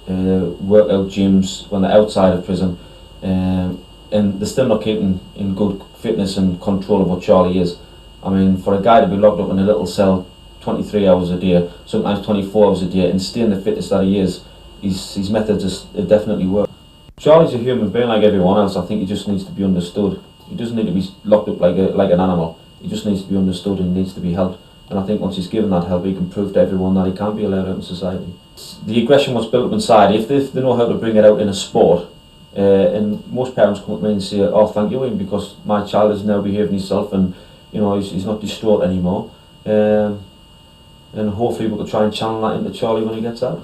workout gyms when they're outside of prison, and they're still not keeping in good fitness and control of what Charlie is. I mean, for a guy to be locked up in a little cell 23 hours a day, sometimes 24 hours a day, and staying the fittest that he is, his methods definitely work. Charlie's a human being like everyone else. I think he just needs to be understood. He doesn't need to be locked up like an animal. He just needs to be understood and needs to be helped. And I think once he's given that help, he can prove to everyone that he can be allowed out in society. The aggression was built up inside. If they know how to bring it out in a sport, and most parents come up to me and say, "Oh, thank you, Ian, because my child is now behaving himself, and you know he's not distraught anymore." And hopefully we can try and channel that into Charlie when he gets out.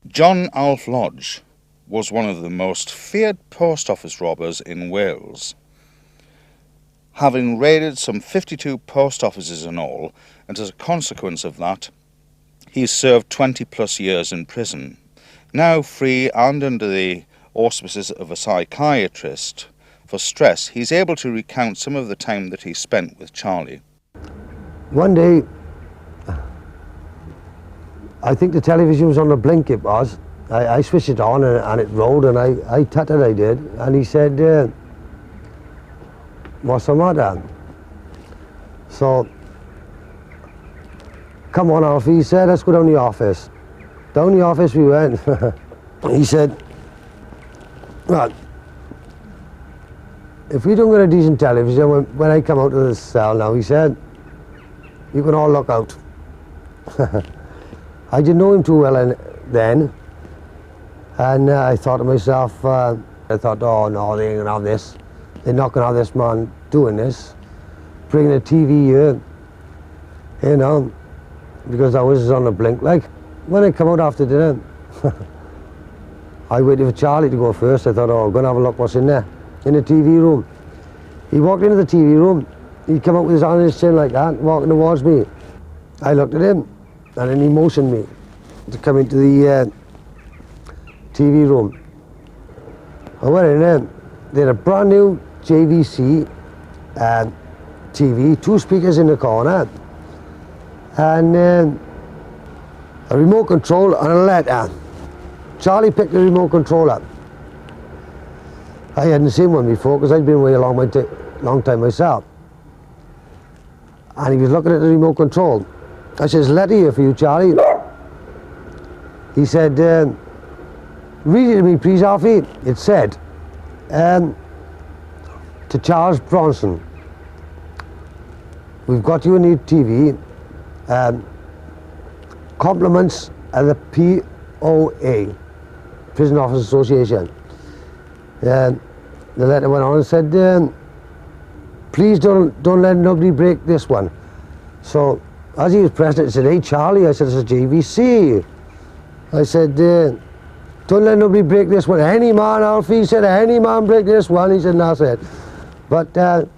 John Alf Lodge was one of the most feared post office robbers in Wales, having raided some 52 post offices in all, and as a consequence of that, he served 20 plus years in prison. Now free and under the auspices of a psychiatrist for stress, he's able to recount some of the time that he spent with Charlie. One day, I think the television was on the blink, it was. I switched it on and it rolled, and I tutted, I did, and he said, "What's the matter?" So, "Come on, Alfie," he said, "let's go down the office." Down the office we went. He said, "Well, if we don't get a decent television, when I come out of this cell now," he said, "you can all look out." I didn't know him too well then, and I thought to myself, "Oh no, they ain't gonna have this. They're not gonna have this man doing this, bringing a TV here, you know, because I was on the blink." Like, when I come out after dinner, I waited for Charlie to go first. I thought, "Oh, I'm gonna have a look what's in there, in the TV room." He walked into the TV room, he came out with his hand on his chin like that, walking towards me. I looked at him, and then he motioned me to come into the TV room. I went in there. They had a brand new JVC TV, 2 speakers in the corner, and a remote control and a letter. Charlie picked the remote control up. I hadn't seen one before because I'd been away a long time myself. And he was looking at the remote control. I said, "There's a letter here for you, Charlie." He said, "Read it to me, please, Alfie." It said, "To Charles Bronson, we've got you a new TV. Compliments of the POA, Prison Officers Association." The letter went on and said, "Please don't let nobody break this one." So as he was pressing it, he said, "Hey, Charlie," I said, "It's a JVC." I said, "Don't let nobody break this one." "Any man," Alfie said, "any man break this one." He said, "No," that's it. But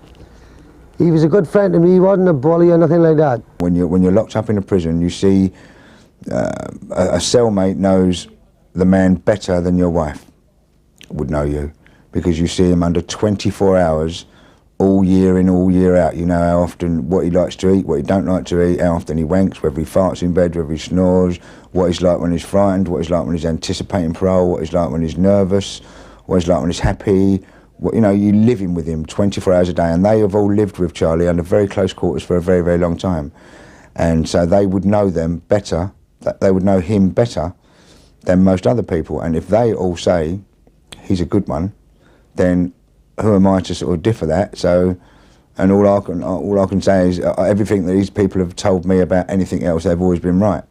he was a good friend to me. He wasn't a bully or nothing like that. When you're locked up in a prison, you see a cellmate knows the man better than your wife would know you, because you see him under 24 hours all year in, all year out. You know how often, what he likes to eat, what he don't like to eat, how often he wanks, whether he farts in bed, whether he snores, what he's like when he's frightened, what he's like when he's anticipating parole, what he's like when he's nervous, what he's like when he's happy. You know, you're living with him 24 hours a day, and they have all lived with Charlie under very close quarters for a very, very long time. And so they would know them better, they would know him better than most other people. And if they all say he's a good one, then who am I to sort of differ that? So, and all I can say is everything that these people have told me about anything else, they've always been right.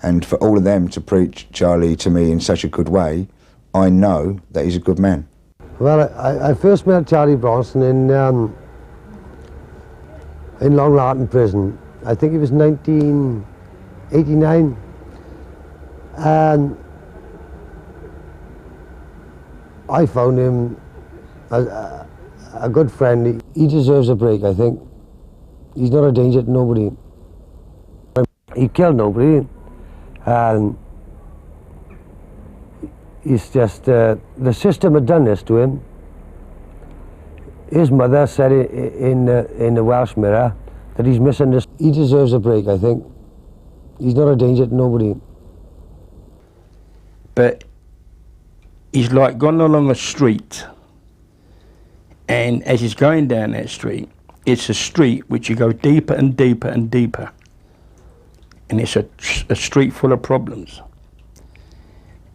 And for all of them to preach Charlie to me in such a good way, I know that he's a good man. Well, I first met Charlie Bronson in Longford prison. I think it was 1989. And I found him a good friend. He deserves a break, I think. He's not a danger to nobody. He killed nobody, and it's just the system had done this to him. His mother said in the Welsh Mirror that he's missing this. He deserves a break, I think. He's not a danger to nobody. But he's like gone along a street, and as he's going down that street, it's a street which you go deeper and deeper and deeper, and it's a street full of problems,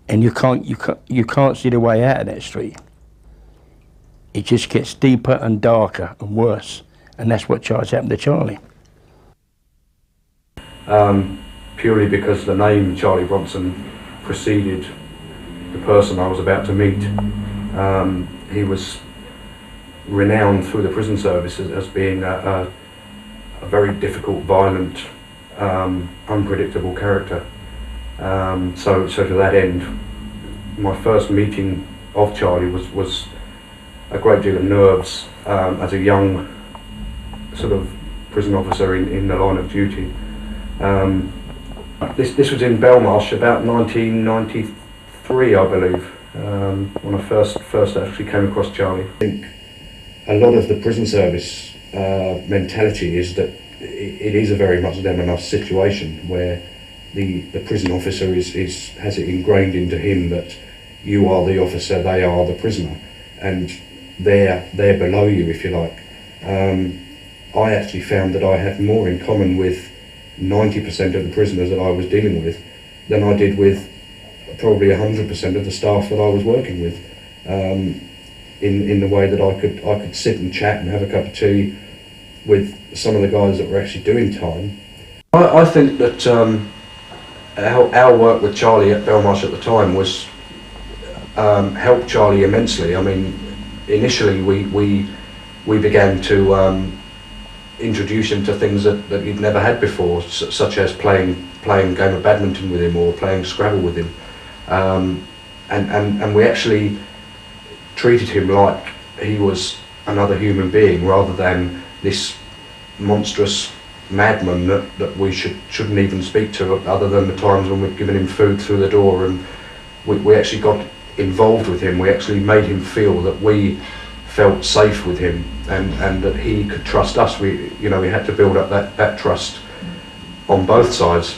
and you can't see the way out of that street. It just gets deeper and darker and worse, and that's what happened to Charlie. Purely because the name Charlie Bronson preceded the person I was about to meet. He was renowned through the prison service as being a very difficult, violent, unpredictable character. So to that end, my first meeting of Charlie was a great deal of nerves as a young sort of prison officer in the line of duty. This was in Belmarsh about 1993, I believe, when I first actually came across Charlie. I think a lot of the prison service mentality is that it is a very much them and us situation, where the prison officer has it ingrained into him that you are the officer, they are the prisoner, and they're below you, if you like. I actually found that I had more in common with 90% of the prisoners that I was dealing with than I did with probably 100% of the staff that I was working with, in the way that I could sit and chat and have a cup of tea with some of the guys that were actually doing time. I think that our work with Charlie at Belmarsh at the time was helped Charlie immensely. I mean, initially we began to introduce him to things that he'd never had before, such as playing a game of badminton with him or playing Scrabble with him, and we actually treated him like he was another human being rather than this monstrous madman that we shouldn't even speak to, other than the times when we'd given him food through the door, and we actually got involved with him. We actually made him feel that we felt safe with him, and that he could trust us. We had to build up that trust on both sides.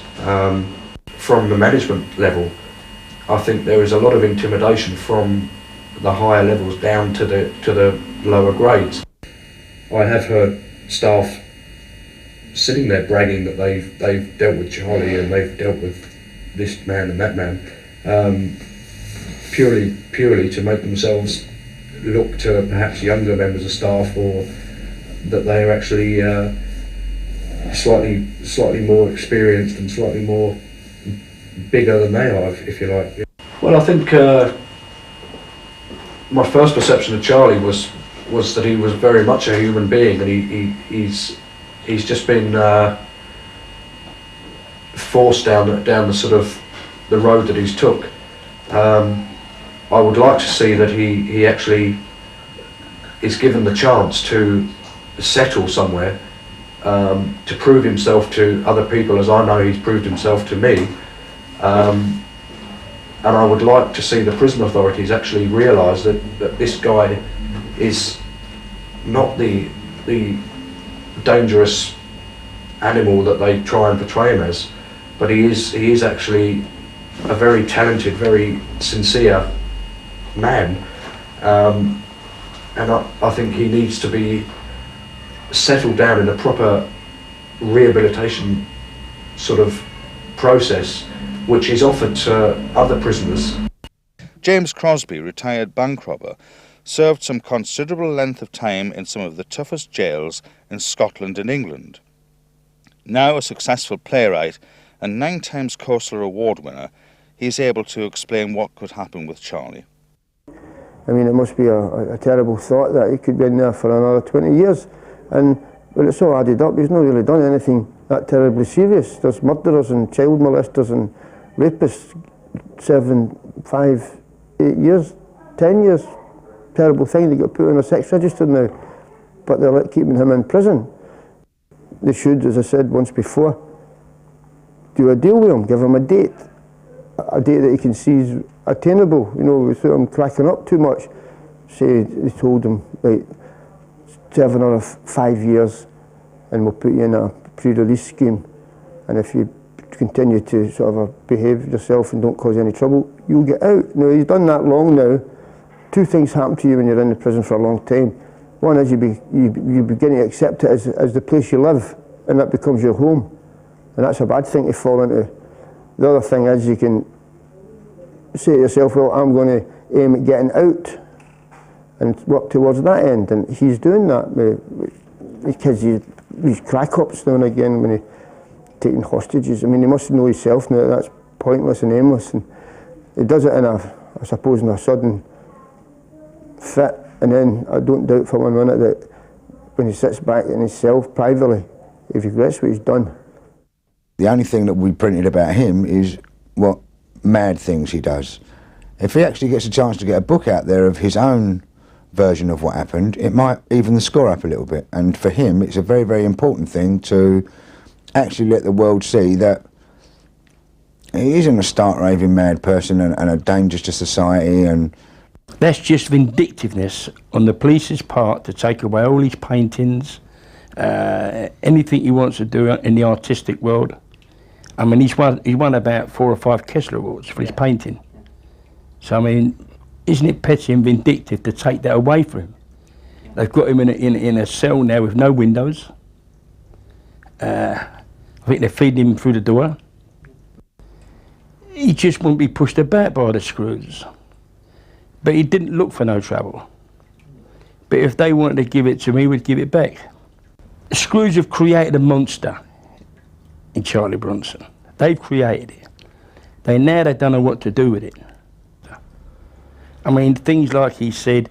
From the management level, I think there is a lot of intimidation from the higher levels down to the lower grades. I have heard staff sitting there bragging that they've dealt with Charlie and they've dealt with this man and that man, purely to make themselves look to perhaps younger members of staff, or that they are actually slightly more experienced and slightly more bigger than they are, if you like. Well, I think my first perception of Charlie was that he was very much a human being, and he's just been forced down the sort of the road that he's took. I would like to see that he actually is given the chance to settle somewhere, to prove himself to other people, as I know he's proved himself to me. And I would like to see the prison authorities actually realise that this guy is not the dangerous animal that they try and portray him as, but he is actually a very talented, very sincere man, and I think he needs to be settled down in a proper rehabilitation sort of process, which is offered to other prisoners. James Crosby, retired bank robber, served some considerable length of time in some of the toughest jails in Scotland and England. Now a successful playwright and 9 times Coastal Award winner, he is able to explain what could happen with Charlie. I mean, it must be a terrible thought that he could be in there for another 20 years. And well, it's all added up. He's not really done anything that terribly serious. There's murderers and child molesters and rapists serving 5, 8 years, 10 years. Terrible thing. They got put on a sex register now, but they're keeping him in prison. They should, as I said once before, do a deal with him, give him a date that he can see is attainable, without him cracking up too much. Say they told him, right, serve another 5 years and we'll put you in a pre-release scheme, and if you continue to sort of behave yourself and don't cause any trouble, you'll get out. Now, you've done that long now. Two things happen to you when you're in the prison for a long time. One is you begin to accept it as the place you live, and that becomes your home. And that's a bad thing to fall into. The other thing is you can say to yourself, well, I'm going to aim at getting out and work towards that end. And he's doing that because he's crack-ups now and again when he's taking hostages. I mean, he must know himself now that that's pointless and aimless. And he does it in I suppose, in a sudden fit. And then I don't doubt for 1 minute that when he sits back in his cell privately, he regrets what he's done. The only thing that we printed about him is what mad things he does. If he actually gets a chance to get a book out there of his own version of what happened, it might even the score up a little bit. And for him, it's a very, very important thing to actually let the world see that he isn't a stark raving mad person and a danger to society. And that's just vindictiveness on the police's part to take away all his paintings, anything he wants to do in the artistic world. I mean, he won about 4 or 5 Kessler Awards for his painting. So, I mean, isn't it petty and vindictive to take that away from him? They've got him in a cell now with no windows. I think they're feeding him through the door. He just wouldn't be pushed about by the screws. But he didn't look for no trouble. But if they wanted to give it to me, we'd give it back. The screws have created a monster in Charlie Bronson. They've created it. They don't know what to do with it. I mean, things like he said,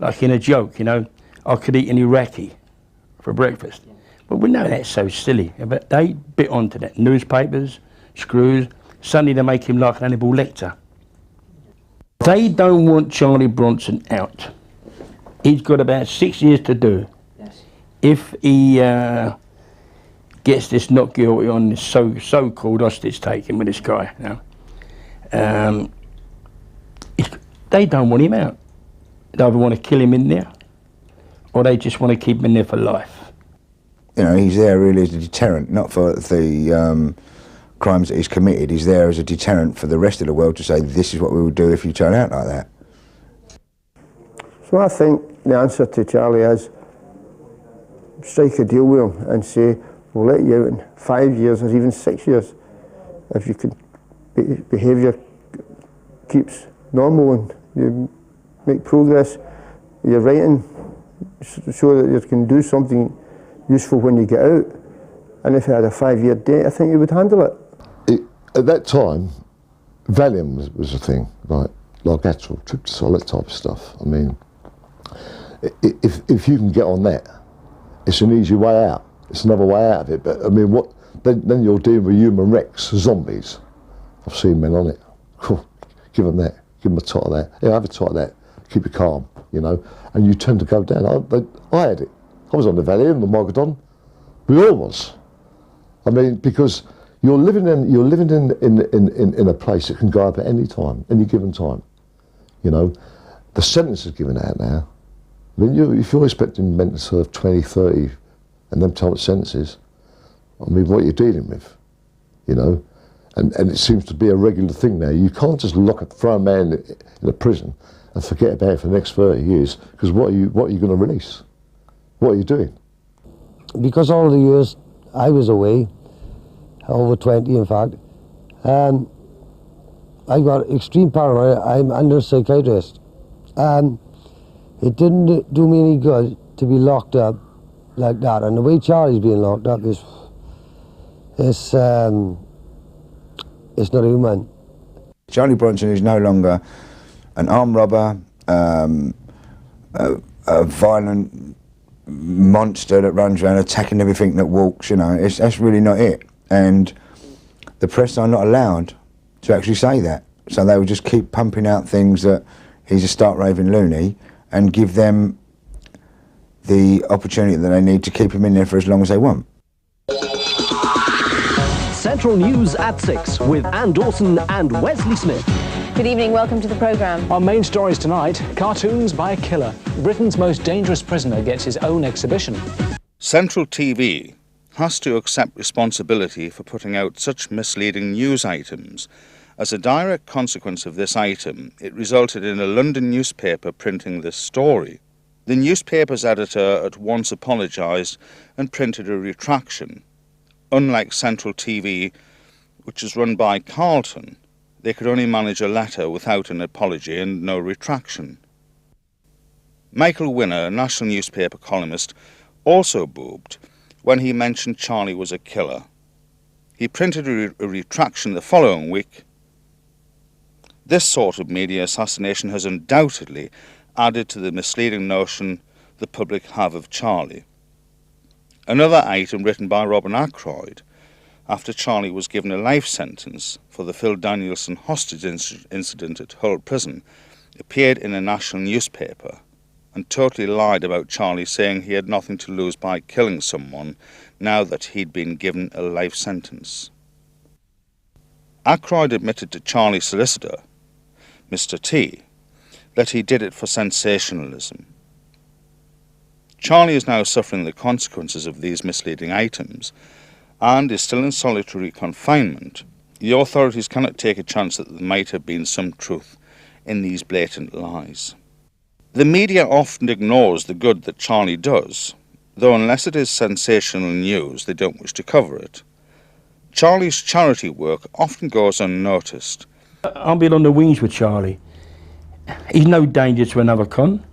like in a joke, you know, I could eat an Iraqi for breakfast. But we know that's so silly. But they bit onto that. Newspapers, screws, suddenly they make him like an Hannibal Lecter. They don't want Charlie Bronson out. He's got about 6 years to do. Yes. If he gets this not guilty on this so-called hostage taking with this guy, you know, they don't want him out. They either want to kill him in there, or they just want to keep him in there for life. You know, he's there really as a deterrent, not for the crimes that he's committed. He's there as a deterrent for the rest of the world to say, this is what we will do if you turn out like that. So I think the answer to Charlie is strike a deal with him and say, we'll let you out in 5 years or even 6 years if you can behaviour keeps normal and you make progress, you're writing, show that you can do something useful when you get out. And if you had a 5-year date, I think you would handle it. At that time, Valium was a thing, like Largatrol, Triptysol, that type of stuff. I mean, if you can get on that, it's an easy way out. It's another way out of it. But I mean, then you're dealing with human wrecks, zombies. I've seen men on it. Give them that. Give them a tot of that. Yeah, have a tot of that. Keep it calm, you know. And you tend to go down. I had it. I was on the Valium, the Mogadon. We all was. I mean, because you're living in a place that can go up at any time, any given time. You know, the sentence is given out now. I mean, if you're expecting men to serve 20, 30, and them type of sentences, I mean, what are you dealing with? You know, and it seems to be a regular thing now. You can't just throw a man in a prison and forget about it for the next 30 years, because what are you going to release? What are you doing? Because all the years I was away, over 20 in fact, I got extreme paranoia. I'm under a psychiatrist. It didn't do me any good to be locked up like that, and the way Charlie's being locked up is it's not human. Charlie Bronson is no longer an armed robber, a violent monster that runs around attacking everything that walks, you know. That's really not it. And the press are not allowed to actually say that. So they will just keep pumping out things that he's a stark raving loony and give them the opportunity that they need to keep him in there for as long as they want. Central News at 6 with Ann Dawson and Wesley Smith. Good evening, welcome to the programme. Our main stories tonight, cartoons by a killer. Britain's most dangerous prisoner gets his own exhibition. Central TV has to accept responsibility for putting out such misleading news items. As a direct consequence of this item, it resulted in a London newspaper printing this story. The newspaper's editor at once apologised and printed a retraction. Unlike Central TV, which is run by Carlton, they could only manage a letter without an apology and no retraction. Michael Winner, a national newspaper columnist, also boobed when he mentioned Charlie was a killer. He printed a retraction the following week. This sort of media assassination has undoubtedly added to the misleading notion the public have of Charlie. Another item written by Robin Ackroyd, after Charlie was given a life sentence for the Phil Danielson hostage incident at Hull Prison, appeared in a national newspaper and totally lied about Charlie, saying he had nothing to lose by killing someone now that he'd been given a life sentence. Ackroyd admitted to Charlie's solicitor, Mr. T, that he did it for sensationalism. Charlie is now suffering the consequences of these misleading items and is still in solitary confinement. The authorities cannot take a chance that there might have been some truth in these blatant lies. The media often ignores the good that Charlie does, though unless it is sensational news, they don't wish to cover it. Charlie's charity work often goes unnoticed. I've been on the wings with Charlie. He's no danger to another con.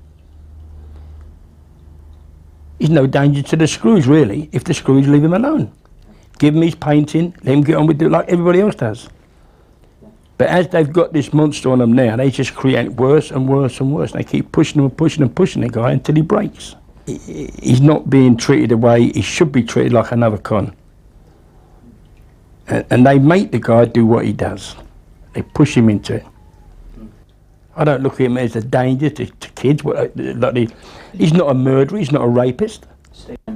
He's no danger to the Screws, really, if the Screws leave him alone. Give him his painting, let him get on with it like everybody else does. But as they've got this monster on them now, they just create worse and worse and worse. They keep pushing him and pushing and pushing the guy until he breaks. He's not being treated the way he should be treated, like another con. And they make the guy do what he does. They push him into it. I don't look at him as a danger to kids. He's not a murderer, he's not a rapist.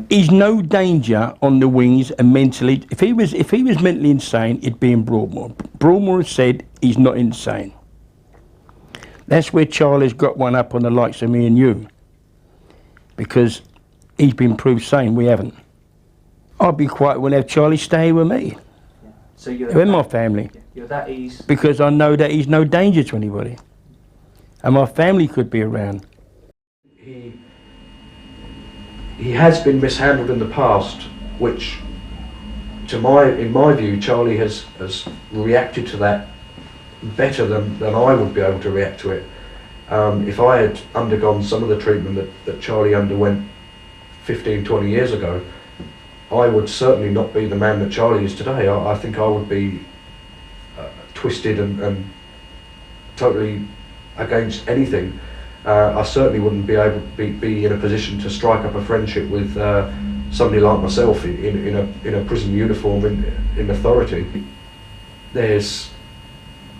He's no danger on the wings and mentally. If he was mentally insane, he'd be in Broadmoor. Broadmoor has said he's not insane. That's where Charlie's got one up on the likes of me and you, because he's been proved sane, we haven't. I'd be quite willing to have Charlie stay with me. So you're in my family. You're that easy. Because I know that he's no danger to anybody. And my family could be around. He has been mishandled in the past, which, in my view, Charlie has reacted to that better than I would be able to react to it. If I had undergone some of the treatment that Charlie underwent 15, 20 years ago, I would certainly not be the man that Charlie is today. I think I would be twisted and totally against anything. I certainly wouldn't be able to be in a position to strike up a friendship with somebody like myself in a prison uniform in authority. There's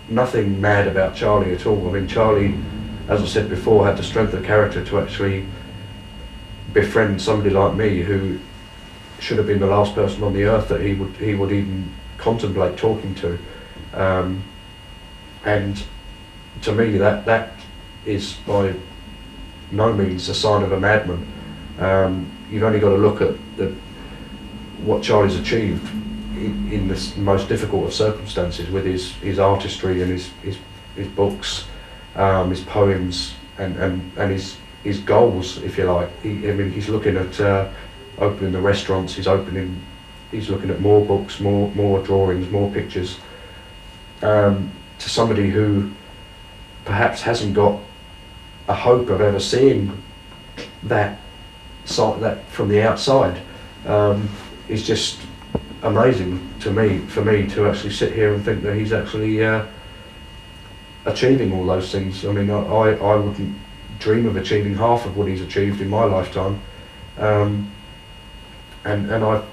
nothing mad about Charlie at all. I mean, Charlie, as I said before, had the strength of character to actually befriend somebody like me, who should have been the last person on the earth that he would even contemplate talking to. And to me, that is by no means a sign of a madman. You've only got to look at what Charlie's achieved in the most difficult of circumstances, with his artistry and his books, his poems, and his goals, if you like. He's looking at opening the restaurants. He's looking at more books, more drawings, more pictures. To somebody who perhaps hasn't got a hope of ever seeing that from the outside, is just amazing for me to actually sit here and think that he's actually achieving all those things. I mean, I wouldn't dream of achieving half of what he's achieved in my lifetime, and I've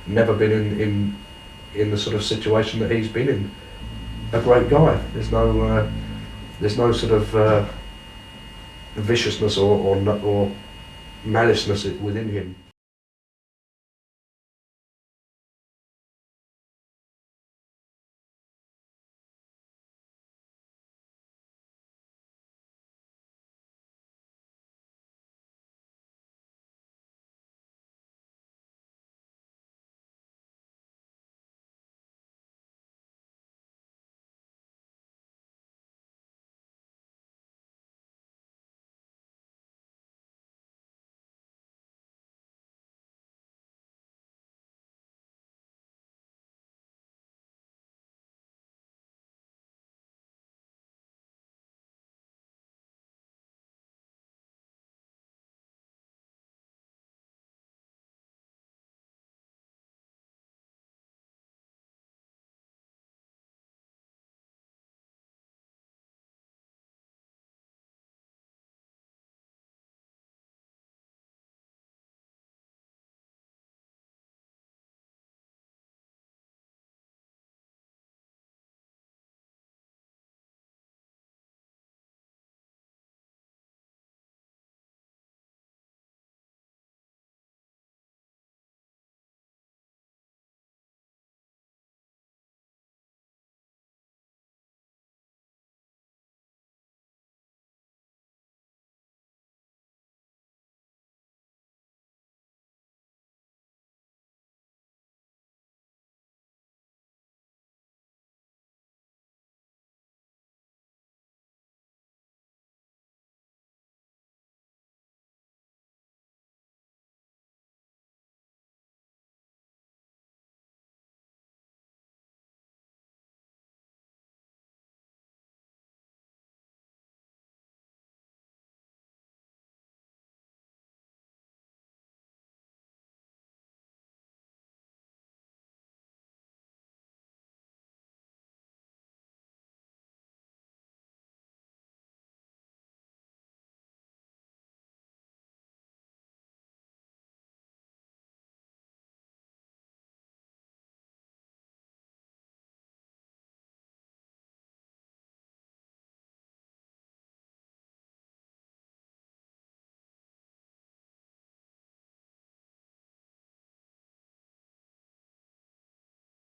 never been in the sort of situation that he's been in. A great guy. There's no sort of viciousness or maliceness within him.